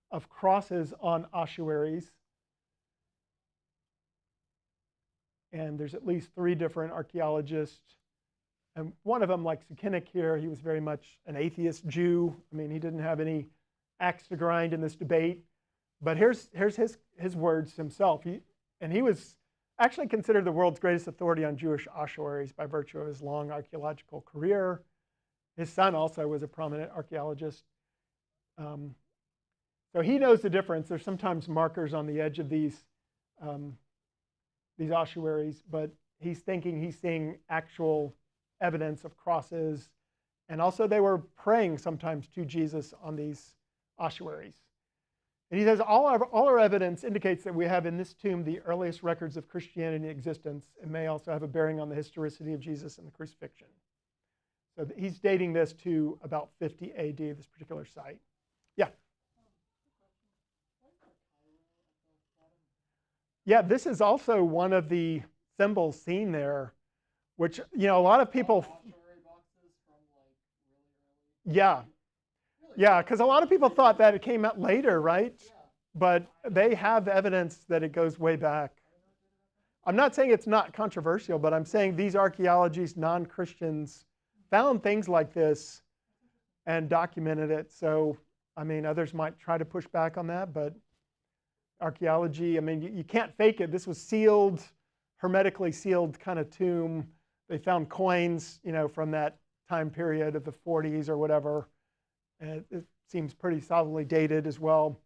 of crosses on ossuaries. And there's at least 3 different archaeologists. And one of them, like Sukenik here, he was very much an atheist Jew. He didn't have any axe to grind in this debate. But here's his words himself. He was actually considered the world's greatest authority on Jewish ossuaries by virtue of his long archaeological career. His son also was a prominent archaeologist. So he knows the difference. There's sometimes markers on the edge of these ossuaries, but he's seeing actual evidence of crosses. And also they were praying sometimes to Jesus on these ossuaries. And he says, all our evidence indicates that we have in this tomb the earliest records of Christianity in existence. It may also have a bearing on the historicity of Jesus and the crucifixion. So he's dating this to about 50 AD, this particular site. Yeah. Yeah, this is also one of the symbols seen there, which, a lot of people... Yeah. Yeah, because a lot of people thought that it came out later, right? But they have evidence that it goes way back. I'm not saying it's not controversial, but I'm saying these archaeologists, non-Christians, found things like this and documented it. So, others might try to push back on that, but archaeology, you can't fake it. This was sealed, hermetically sealed kind of tomb. They found coins, from that time period of the 40s or whatever. And it seems pretty solidly dated as well.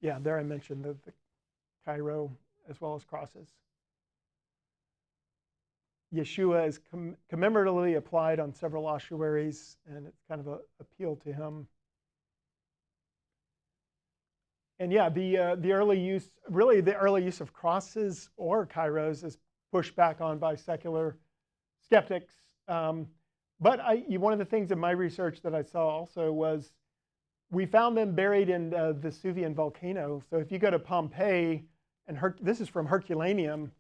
Yeah, there I mentioned the Cairo as well as crosses. Yeshua is commemoratively applied on several ossuaries, and it's kind of an appeal to him. And yeah, the early use of crosses or kairos is pushed back on by secular skeptics. But one of the things in my research that I saw also was we found them buried in the Vesuvian volcano. So if you go to Pompeii, and this is from Herculaneum,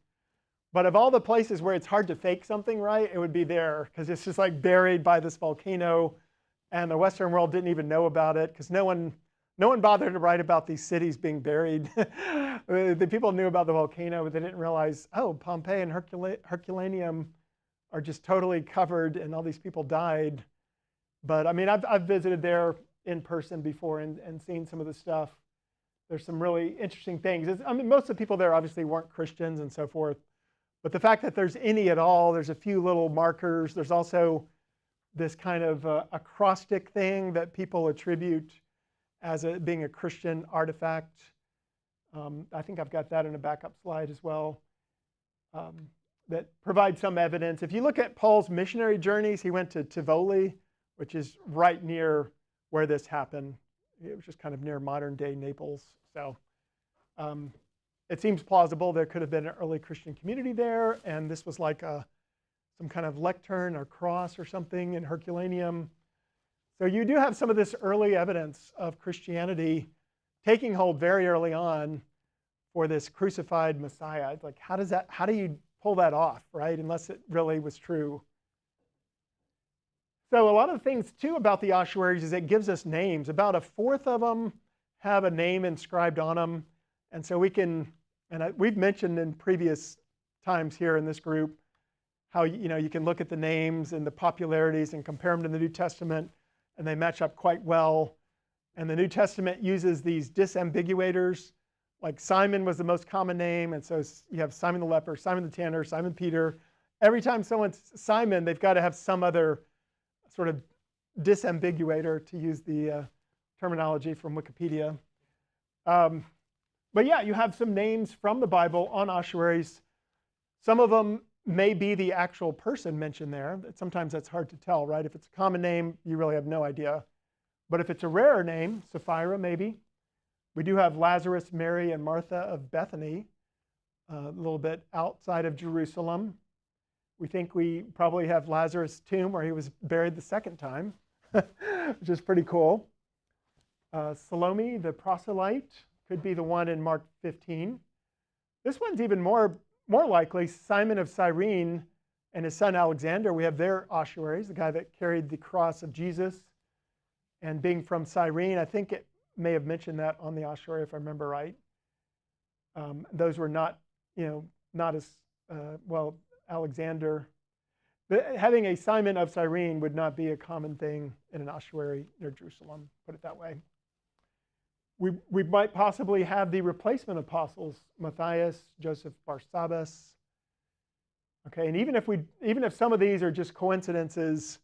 but of all the places where it's hard to fake something, right, it would be there because it's just like buried by this volcano. and the Western world didn't even know about it because no one bothered to write about these cities being buried. The people knew about the volcano, but they didn't realize, oh, Pompeii and Herculaneum are just totally covered and all these people died. But I mean, I've visited there in person before and seen some of the stuff. There's some really interesting things. I mean, most of the people there obviously weren't Christians and so forth. But the fact that there's any at all, there's a few little markers. There's also this kind of acrostic thing that people attribute as being a Christian artifact. I think I've got that in a backup slide as well, that provides some evidence. If you look at Paul's missionary journeys, he went to Tivoli, which is right near where this happened. It was just kind of near modern day Naples. So it seems plausible there could have been an early Christian community there, and this was like some kind of lectern or cross or something in Herculaneum. So you do have some of this early evidence of Christianity taking hold very early on for this crucified Messiah. It's like, how do you pull that off, right? Unless it really was true. So a lot of the things too about the ossuaries is it gives us names. About a fourth of them have a name inscribed on them. And so we can, we've mentioned in previous times here in this group how you can look at the names and the popularities and compare them to the New Testament, and they match up quite well. And the New Testament uses these disambiguators. Like Simon was the most common name, and so you have Simon the leper, Simon the tanner, Simon Peter. Every time someone's Simon, they've got to have some other sort of disambiguator, to use the terminology from Wikipedia. But yeah, you have some names from the Bible on ossuaries. Some of them may be the actual person mentioned there. Sometimes that's hard to tell, right? If it's a common name, you really have no idea. But if it's a rarer name, Sapphira maybe. We do have Lazarus, Mary, and Martha of Bethany, a little bit outside of Jerusalem. We think we probably have Lazarus' tomb where he was buried the second time, which is pretty cool. Salome, the proselyte, could be the one in Mark 15. This one's even more likely. Simon of Cyrene and his son Alexander, we have their ossuaries, the guy that carried the cross of Jesus. And being from Cyrene, I think it may have mentioned that on the ossuary, if I remember right. Those were not as well. Alexander, having a Simon of Cyrene would not be a common thing in an ossuary near Jerusalem, put it that way. We might possibly have the replacement apostles, Matthias, Joseph Barsabbas. Okay, and even if some of these are just coincidences,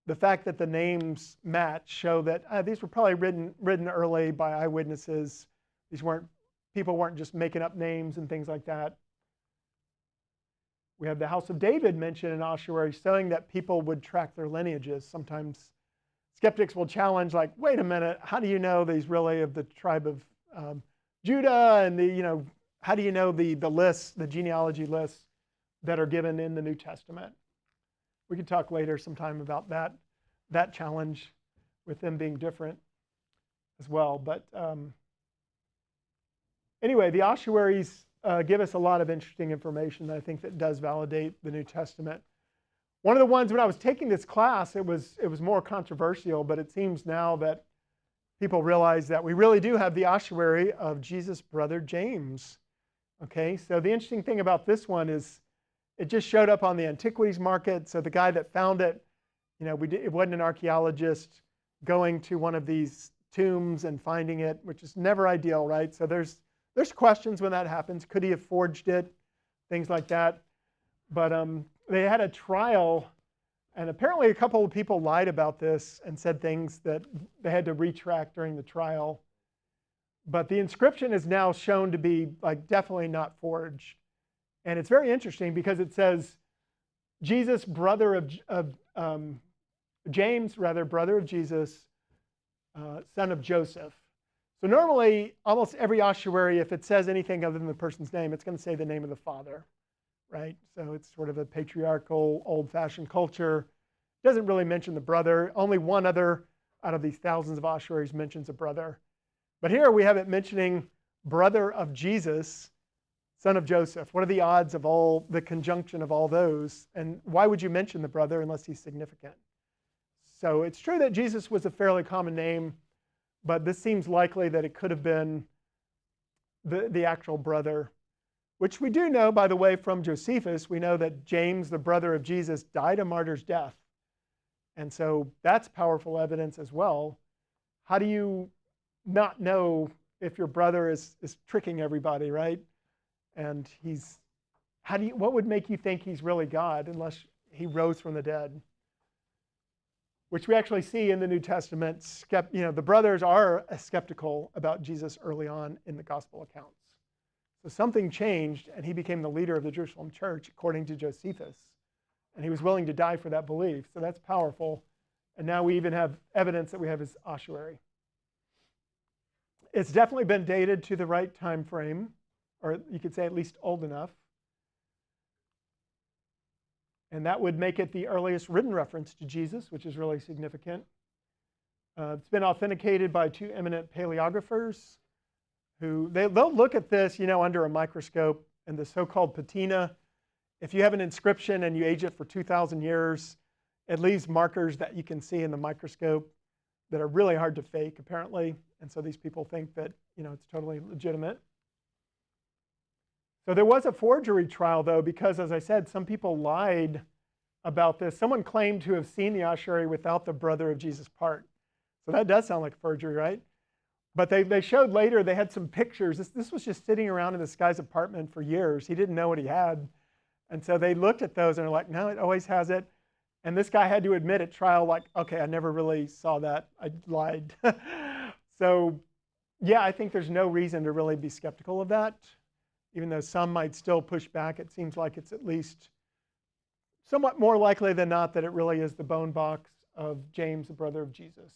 the fact that the names match show that these were probably written early by eyewitnesses. People weren't just making up names and things like that. We have the house of David mentioned in ossuary, showing that people would track their lineages. Sometimes skeptics will challenge, like, wait a minute, how do you know these really of the tribe of Judah? And how do you know the lists, the genealogy lists that are given in the New Testament? We can talk later sometime about that challenge with them being different as well. But anyway, the ossuaries give us a lot of interesting information that I think that does validate the New Testament. One of the ones when I was taking this class, it was more controversial, but it seems now that people realize that we really do have the ossuary of Jesus' brother James. Okay, so the interesting thing about this one is it just showed up on the antiquities market. So the guy that found it, it wasn't an archaeologist going to one of these tombs and finding it, which is never ideal, right? So there's questions when that happens. Could he have forged it? Things like that. But they had a trial, and apparently a couple of people lied about this and said things that they had to retract during the trial. But the inscription is now shown to be definitely not forged. And it's very interesting because it says Jesus, brother of James, brother of Jesus, son of Joseph. So normally, almost every ossuary, if it says anything other than the person's name, it's going to say the name of the father, right? So it's sort of a patriarchal, old-fashioned culture. It doesn't really mention the brother. Only one other out of these thousands of ossuaries mentions a brother. But here we have it mentioning brother of Jesus, son of Joseph. What are the odds of the conjunction of all those? And why would you mention the brother unless he's significant? So it's true that Jesus was a fairly common name, but this seems likely that it could have been the actual brother, which we do know, by the way, from Josephus. We know that James, the brother of Jesus, died a martyr's death. And so that's powerful evidence as well. How do you not know if your brother is tricking everybody, right? And what would make you think he's really God unless he rose from the dead? Which we actually see in the New Testament. The brothers are skeptical about Jesus early on in the gospel accounts. So something changed, and he became the leader of the Jerusalem church, according to Josephus. And he was willing to die for that belief. So that's powerful. And now we even have evidence that we have his ossuary. It's definitely been dated to the right time frame, or you could say at least old enough. And that would make it the earliest written reference to Jesus, which is really significant. It's been authenticated by two eminent paleographers who they'll look at this, under a microscope, and the so-called patina. If you have an inscription and you age it for 2,000 years, it leaves markers that you can see in the microscope that are really hard to fake, apparently. And so these people think that it's totally legitimate. So there was a forgery trial, though, because, as I said, some people lied about this. Someone claimed to have seen the ossuary without the brother of Jesus part. So that does sound like forgery, right? But they showed later they had some pictures. This was just sitting around in this guy's apartment for years. He didn't know what he had. And so they looked at those and are like, no, it always has it. And this guy had to admit at trial, like, okay, I never really saw that. I lied. So, yeah, I think there's no reason to really be skeptical of that. Even though some might still push back, it seems like it's at least somewhat more likely than not that it really is the bone box of James, the brother of Jesus.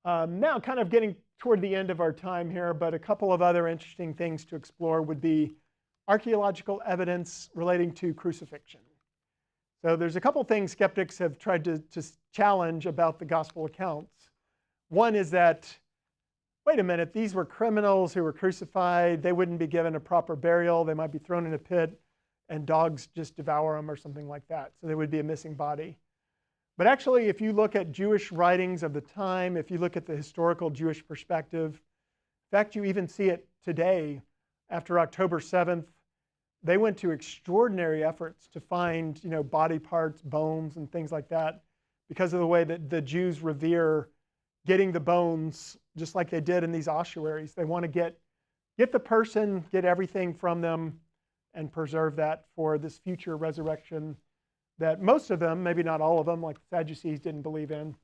Now, kind of getting toward the end of our time here, but a couple of other interesting things to explore would be archaeological evidence relating to crucifixion. So there's a couple things skeptics have tried to challenge about the gospel accounts. One is that, wait a minute, these were criminals who were crucified. They wouldn't be given a proper burial. They might be thrown in a pit and dogs just devour them or something like that. So there would be a missing body. But actually, if you look at Jewish writings of the time, if you look at the historical Jewish perspective, in fact, you even see it today. After October 7th, they went to extraordinary efforts to find, body parts, bones, and things like that, because of the way that the Jews revere getting the bones, just like they did in these ossuaries. They want to get the person, get everything from them, and preserve that for this future resurrection that most of them, maybe not all of them, like the Sadducees, didn't believe in.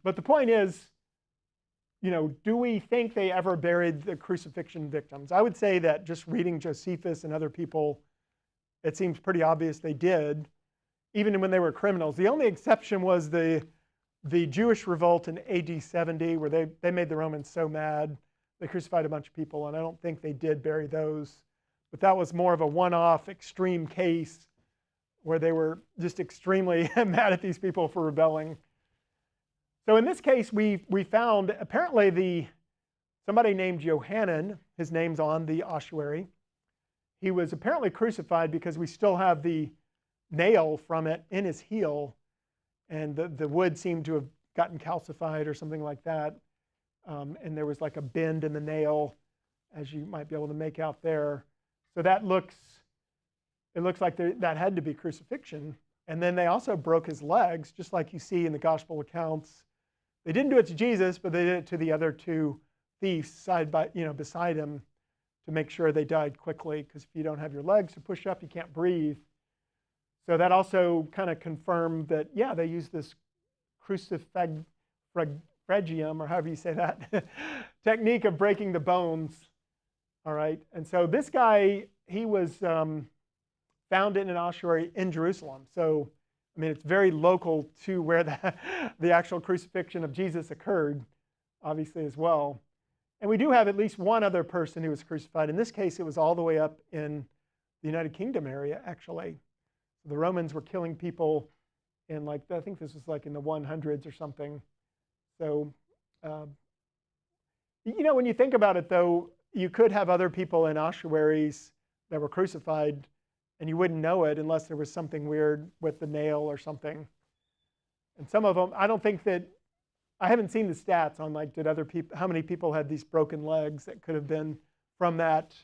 But the point is, do we think they ever buried the crucifixion victims? I would say that just reading Josephus and other people, it seems pretty obvious they did, even when they were criminals. The only exception was the Jewish revolt in AD 70, where they made the Romans so mad, they crucified a bunch of people, and I don't think they did bury those. But that was more of a one-off extreme case where they were just extremely mad at these people for rebelling. So in this case, we found apparently somebody named Johanan, his name's on the ossuary. He was apparently crucified because we still have the nail from it in his heel, and the wood seemed to have gotten calcified or something like that. And there was like a bend in the nail, as you might be able to make out there. So it looks like that had to be crucifixion. And then they also broke his legs, just like you see in the gospel accounts. They didn't do it to Jesus, but they did it to the other two thieves beside him to make sure they died quickly, because if you don't have your legs to push up, you can't breathe. So that also kind of confirmed that, yeah, they used this crucifragium, or however you say that, technique of breaking the bones. All right, and so this guy, he was found in an ossuary in Jerusalem. So, I mean, it's very local to where the actual crucifixion of Jesus occurred, obviously, as well. And we do have at least one other person who was crucified. In this case, it was all the way up in the United Kingdom area, actually. The Romans were killing people in, I think this was like in the 100s or something. So, when you think about it, though, you could have other people in ossuaries that were crucified, and you wouldn't know it unless there was something weird with the nail or something. And some of them, I don't think that, I haven't seen the stats on like, did other people, how many people had these broken legs that could have been from that.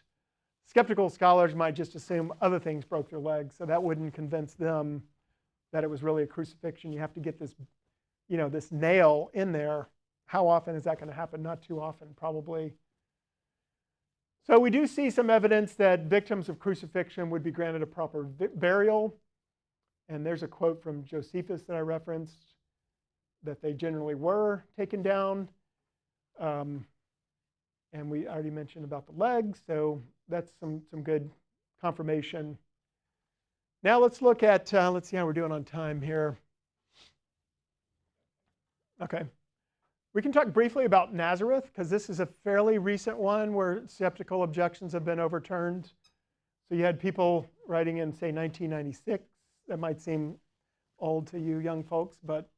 Skeptical scholars might just assume other things broke their legs, so that wouldn't convince them that it was really a crucifixion. You have to get this, this nail in there. How often is that going to happen? Not too often, probably. So we do see some evidence that victims of crucifixion would be granted a proper burial. And there's a quote from Josephus that I referenced, that they generally were taken down. And we already mentioned about the legs, so that's some good confirmation. Now let's look at, let's see how we're doing on time here. Okay. We can talk briefly about Nazareth, because this is a fairly recent one where skeptical objections have been overturned. So you had people writing in, say, 1996. That might seem old to you young folks, but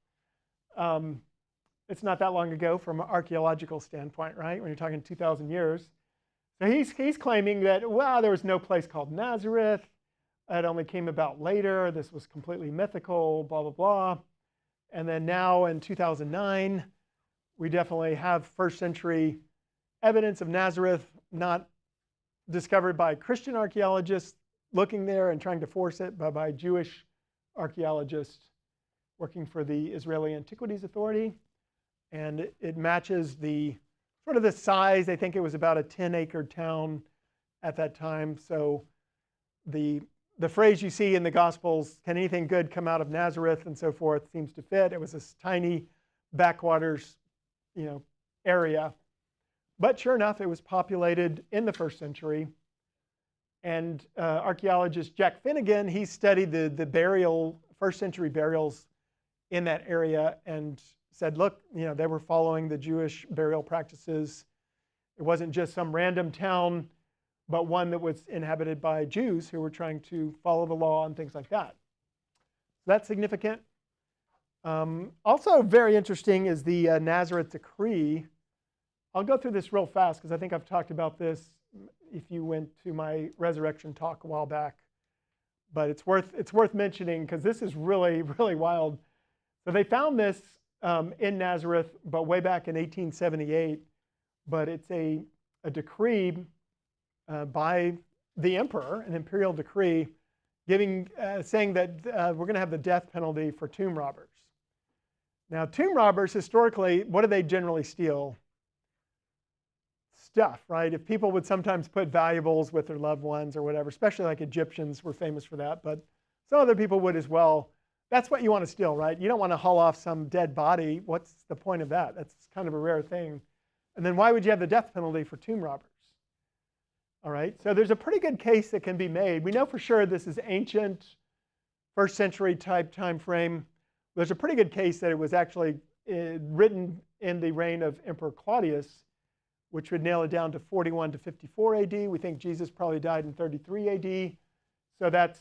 it's not that long ago from an archaeological standpoint, right? When you're talking 2,000 years. So he's claiming that, well, there was no place called Nazareth. It only came about later. This was completely mythical, blah, blah, blah. And then now in 2009, we definitely have first century evidence of Nazareth, not discovered by Christian archaeologists looking there and trying to force it, but by Jewish archaeologists working for the Israeli Antiquities Authority. And it matches the sort of the size. I think it was about a 10-acre town at that time. So the phrase you see in the Gospels, can anything good come out of Nazareth and so forth, seems to fit. It was this tiny backwaters, area. But sure enough, it was populated in the first century. And archaeologist Jack Finnegan, he studied the first century burials in that area and said, look, they were following the Jewish burial practices. It wasn't just some random town, but one that was inhabited by Jews who were trying to follow the law and things like that. That's significant. Also very interesting is the Nazareth Decree. I'll go through this real fast because I think I've talked about this if you went to my resurrection talk a while back. But it's worth mentioning because this is really, really wild. So they found this in Nazareth, but way back in 1878. But it's a decree by the emperor, an imperial decree, saying that we're going to have the death penalty for tomb robbers. Now, tomb robbers, historically, what do they generally steal? Stuff, right? If people would sometimes put valuables with their loved ones or whatever, especially like Egyptians were famous for that, but some other people would as well. That's what you want to steal, right? You don't want to haul off some dead body. What's the point of that? That's kind of a rare thing. And then why would you have the death penalty for tomb robbers? All right, so there's a pretty good case that can be made. We know for sure this is ancient, first century type time frame. There's a pretty good case that it was actually written in the reign of Emperor Claudius, which would nail it down to 41 to 54 AD. We think Jesus probably died in 33 AD. So that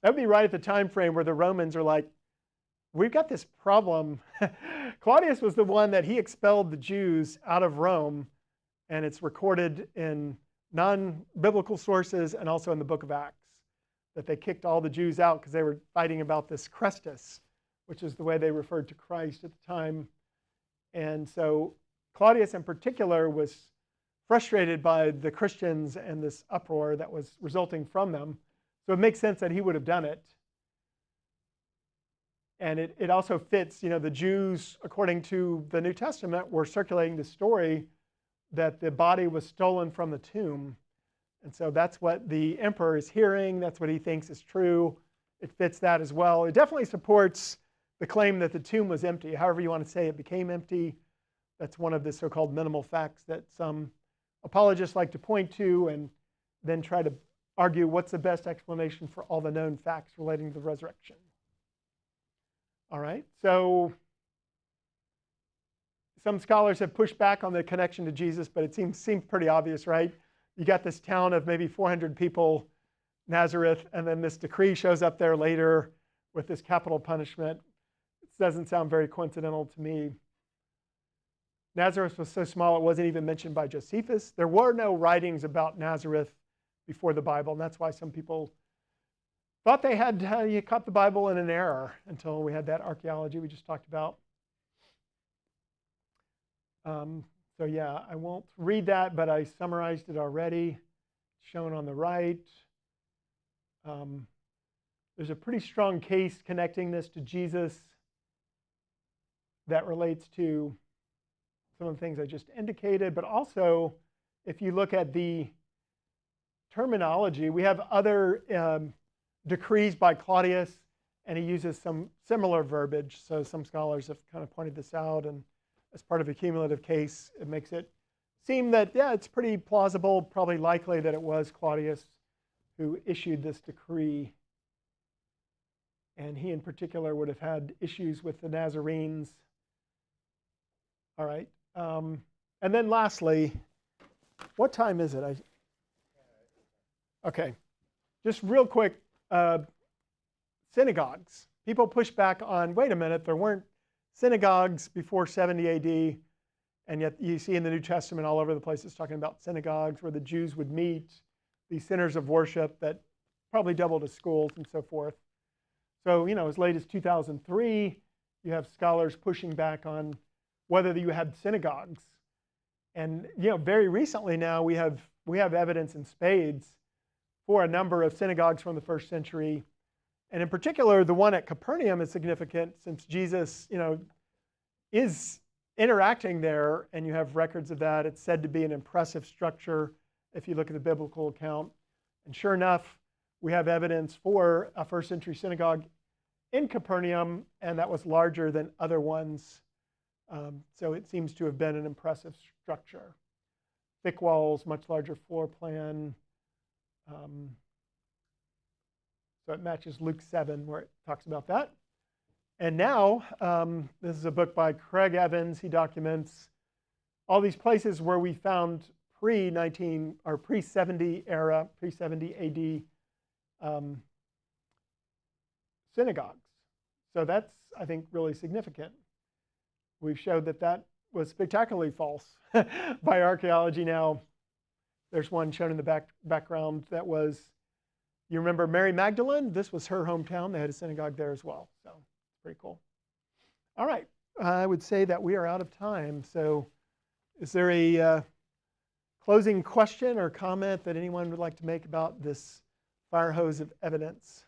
would be right at the time frame where the Romans are like, we've got this problem. Claudius was the one that he expelled the Jews out of Rome, and it's recorded in non-biblical sources and also in the book of Acts, that they kicked all the Jews out because they were fighting about this Christus, which is the way they referred to Christ at the time. And so Claudius in particular was frustrated by the Christians and this uproar that was resulting from them. So it makes sense that he would have done it. And it also fits, the Jews, according to the New Testament, were circulating the story that the body was stolen from the tomb. And so that's what the emperor is hearing. That's what he thinks is true. It fits that as well. It definitely supports the claim that the tomb was empty. However you want to say it became empty. That's one of the so-called minimal facts that some apologists like to point to and then try to argue what's the best explanation for all the known facts relating to the resurrection. All right, so some scholars have pushed back on the connection to Jesus, but it seems pretty obvious, right? You got this town of maybe 400 people, Nazareth, and then this decree shows up there later with this capital punishment. It doesn't sound very coincidental to me. Nazareth was so small it wasn't even mentioned by Josephus. There were no writings about Nazareth before the Bible, and that's why some people thought they had you caught the Bible in an error until we had that archaeology we just talked about. So yeah, I won't read that, but I summarized it already, shown on the right. There's a pretty strong case connecting this to Jesus that relates to some of the things I just indicated, but also if you look at the terminology, we have other decrees by Claudius, and he uses some similar verbiage. So some scholars have kind of pointed this out, and as part of a cumulative case, it makes it seem that, yeah, it's pretty plausible, probably likely that it was Claudius who issued this decree. And he in particular would have had issues with the Nazarenes. All right. And then lastly, what time is it? Okay. Just real quick, synagogues. People push back on, wait a minute, there weren't synagogues before 70 AD, and yet you see in the New Testament all over the place it's talking about synagogues where the Jews would meet, these centers of worship that probably doubled as schools and so forth. So, as late as 2003, you have scholars pushing back on whether you had synagogues. And, very recently now we have evidence in spades for a number of synagogues from the first century. And in particular, the one at Capernaum is significant since Jesus, is interacting there, and you have records of that. It's said to be an impressive structure if you look at the biblical account. And sure enough, we have evidence for a first century synagogue in Capernaum, and that was larger than other ones. So it seems to have been an impressive structure. Thick walls, much larger floor plan. So it matches Luke 7 where it talks about that. And now, this is a book by Craig Evans. He documents all these places where we found pre-19 or pre-70 era, pre-70 AD synagogues. So that's, I think, really significant. We've showed that that was spectacularly false by archaeology now. There's one shown in the background that was, you remember Mary Magdalene? This was her hometown. They had a synagogue there as well. So it's pretty cool. All right. I would say that we are out of time. So is there a closing question or comment that anyone would like to make about this fire hose of evidence?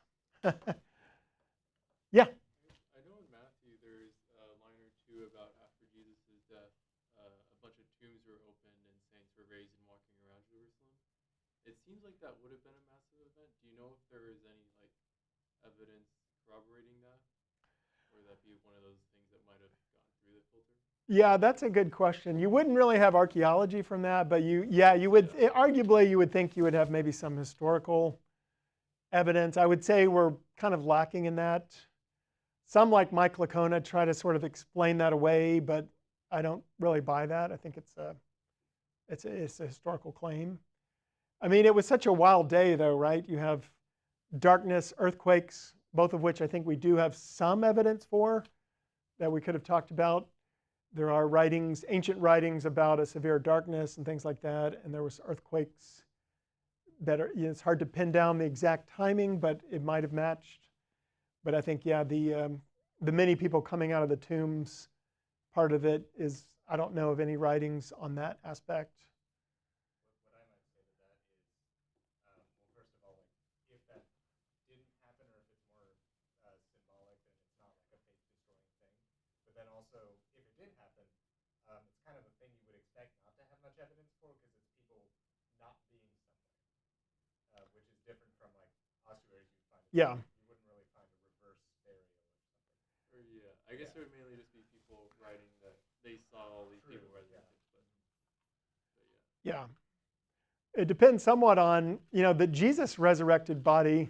Yeah. I know in Matthew there's a line or two about after Jesus' death, a bunch of tombs were opened and saints were raised and walking around Jerusalem. It seems like that would have been a massive event. Do you know if there is any evidence corroborating that, or would that be one of those things that might have gone through the filter? Yeah, that's a good question. You wouldn't really have archaeology from that, but you would arguably you would think you would have maybe some historical evidence. I would say we're kind of lacking in that. Some, like Mike Lacona, try to sort of explain that away, but I don't really buy that. I think it's a historical claim. I mean, it was such a wild day, though, right? You have darkness, earthquakes, both of which I think we do have some evidence for that we could have talked about. There are writings, ancient writings about a severe darkness and things like that, and there was earthquakes that are, it's hard to pin down the exact timing, but it might have matched. But I think, yeah, the many people coming out of the tombs, part of it is, I don't know of any writings on that aspect. What I might say to that is, well, first of all, if that didn't happen, or if it's more symbolic, then it's not like a faith-destroying thing. But then also, if it did happen, it's kind of a thing you would expect not to have much evidence for, because it's people not being somewhere, which is different from like ossuaries you'd find. Yeah. You wouldn't really find a reverse burial or something. Or yeah, I guess it would mainly just be people writing that they saw all these people resurrected. But yeah. It depends somewhat on, the Jesus resurrected body.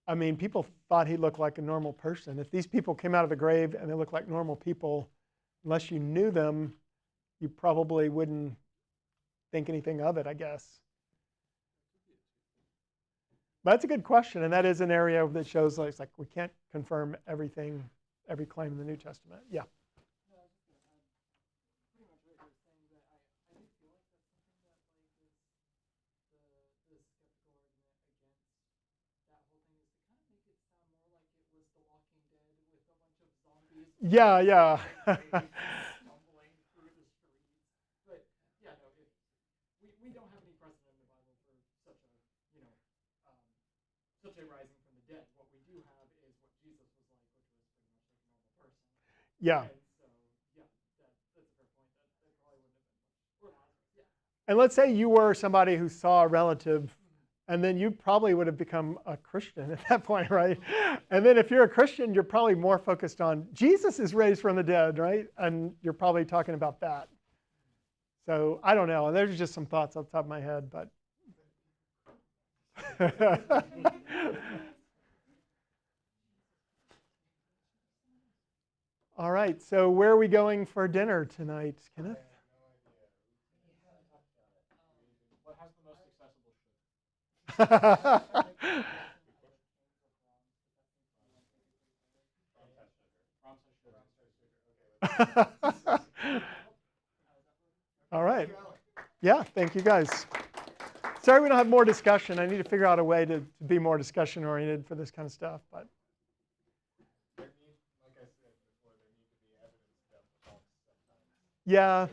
I mean, people thought he looked like a normal person. If these people came out of the grave and they looked like normal people, unless you knew them, you probably wouldn't think anything of it, I guess. But that's a good question, and that is an area that shows like we can't confirm everything, every claim in the New Testament. Yeah. No, I was just gonna add pretty much what you were saying, but I do feel like that's something that like is the skeptical argument against that whole Yeah, yeah. stumbling through the streets. But yeah, no, we don't have any precedent in the Bible for such a, you know, um, such a rising from the dead. What we do have is what Jesus was like, which was pretty much like a normal person. Yeah. And so, yeah, that's a fair point. That probably wouldn't have been much. Or Lazarus, yeah. And let's say you were somebody who saw a relative, and then you probably would have become a Christian at that point, right? And then if you're a Christian, you're probably more focused on Jesus is raised from the dead, right? And you're probably talking about that. So I don't know. There's just some thoughts off the top of my head, but. All right, so where are we going for dinner tonight, Kenneth? What has the most accessible sugar? All right. Yeah, thank you guys. Sorry we don't have more discussion. I need to figure out a way to be more discussion oriented for this kind of stuff. But yeah.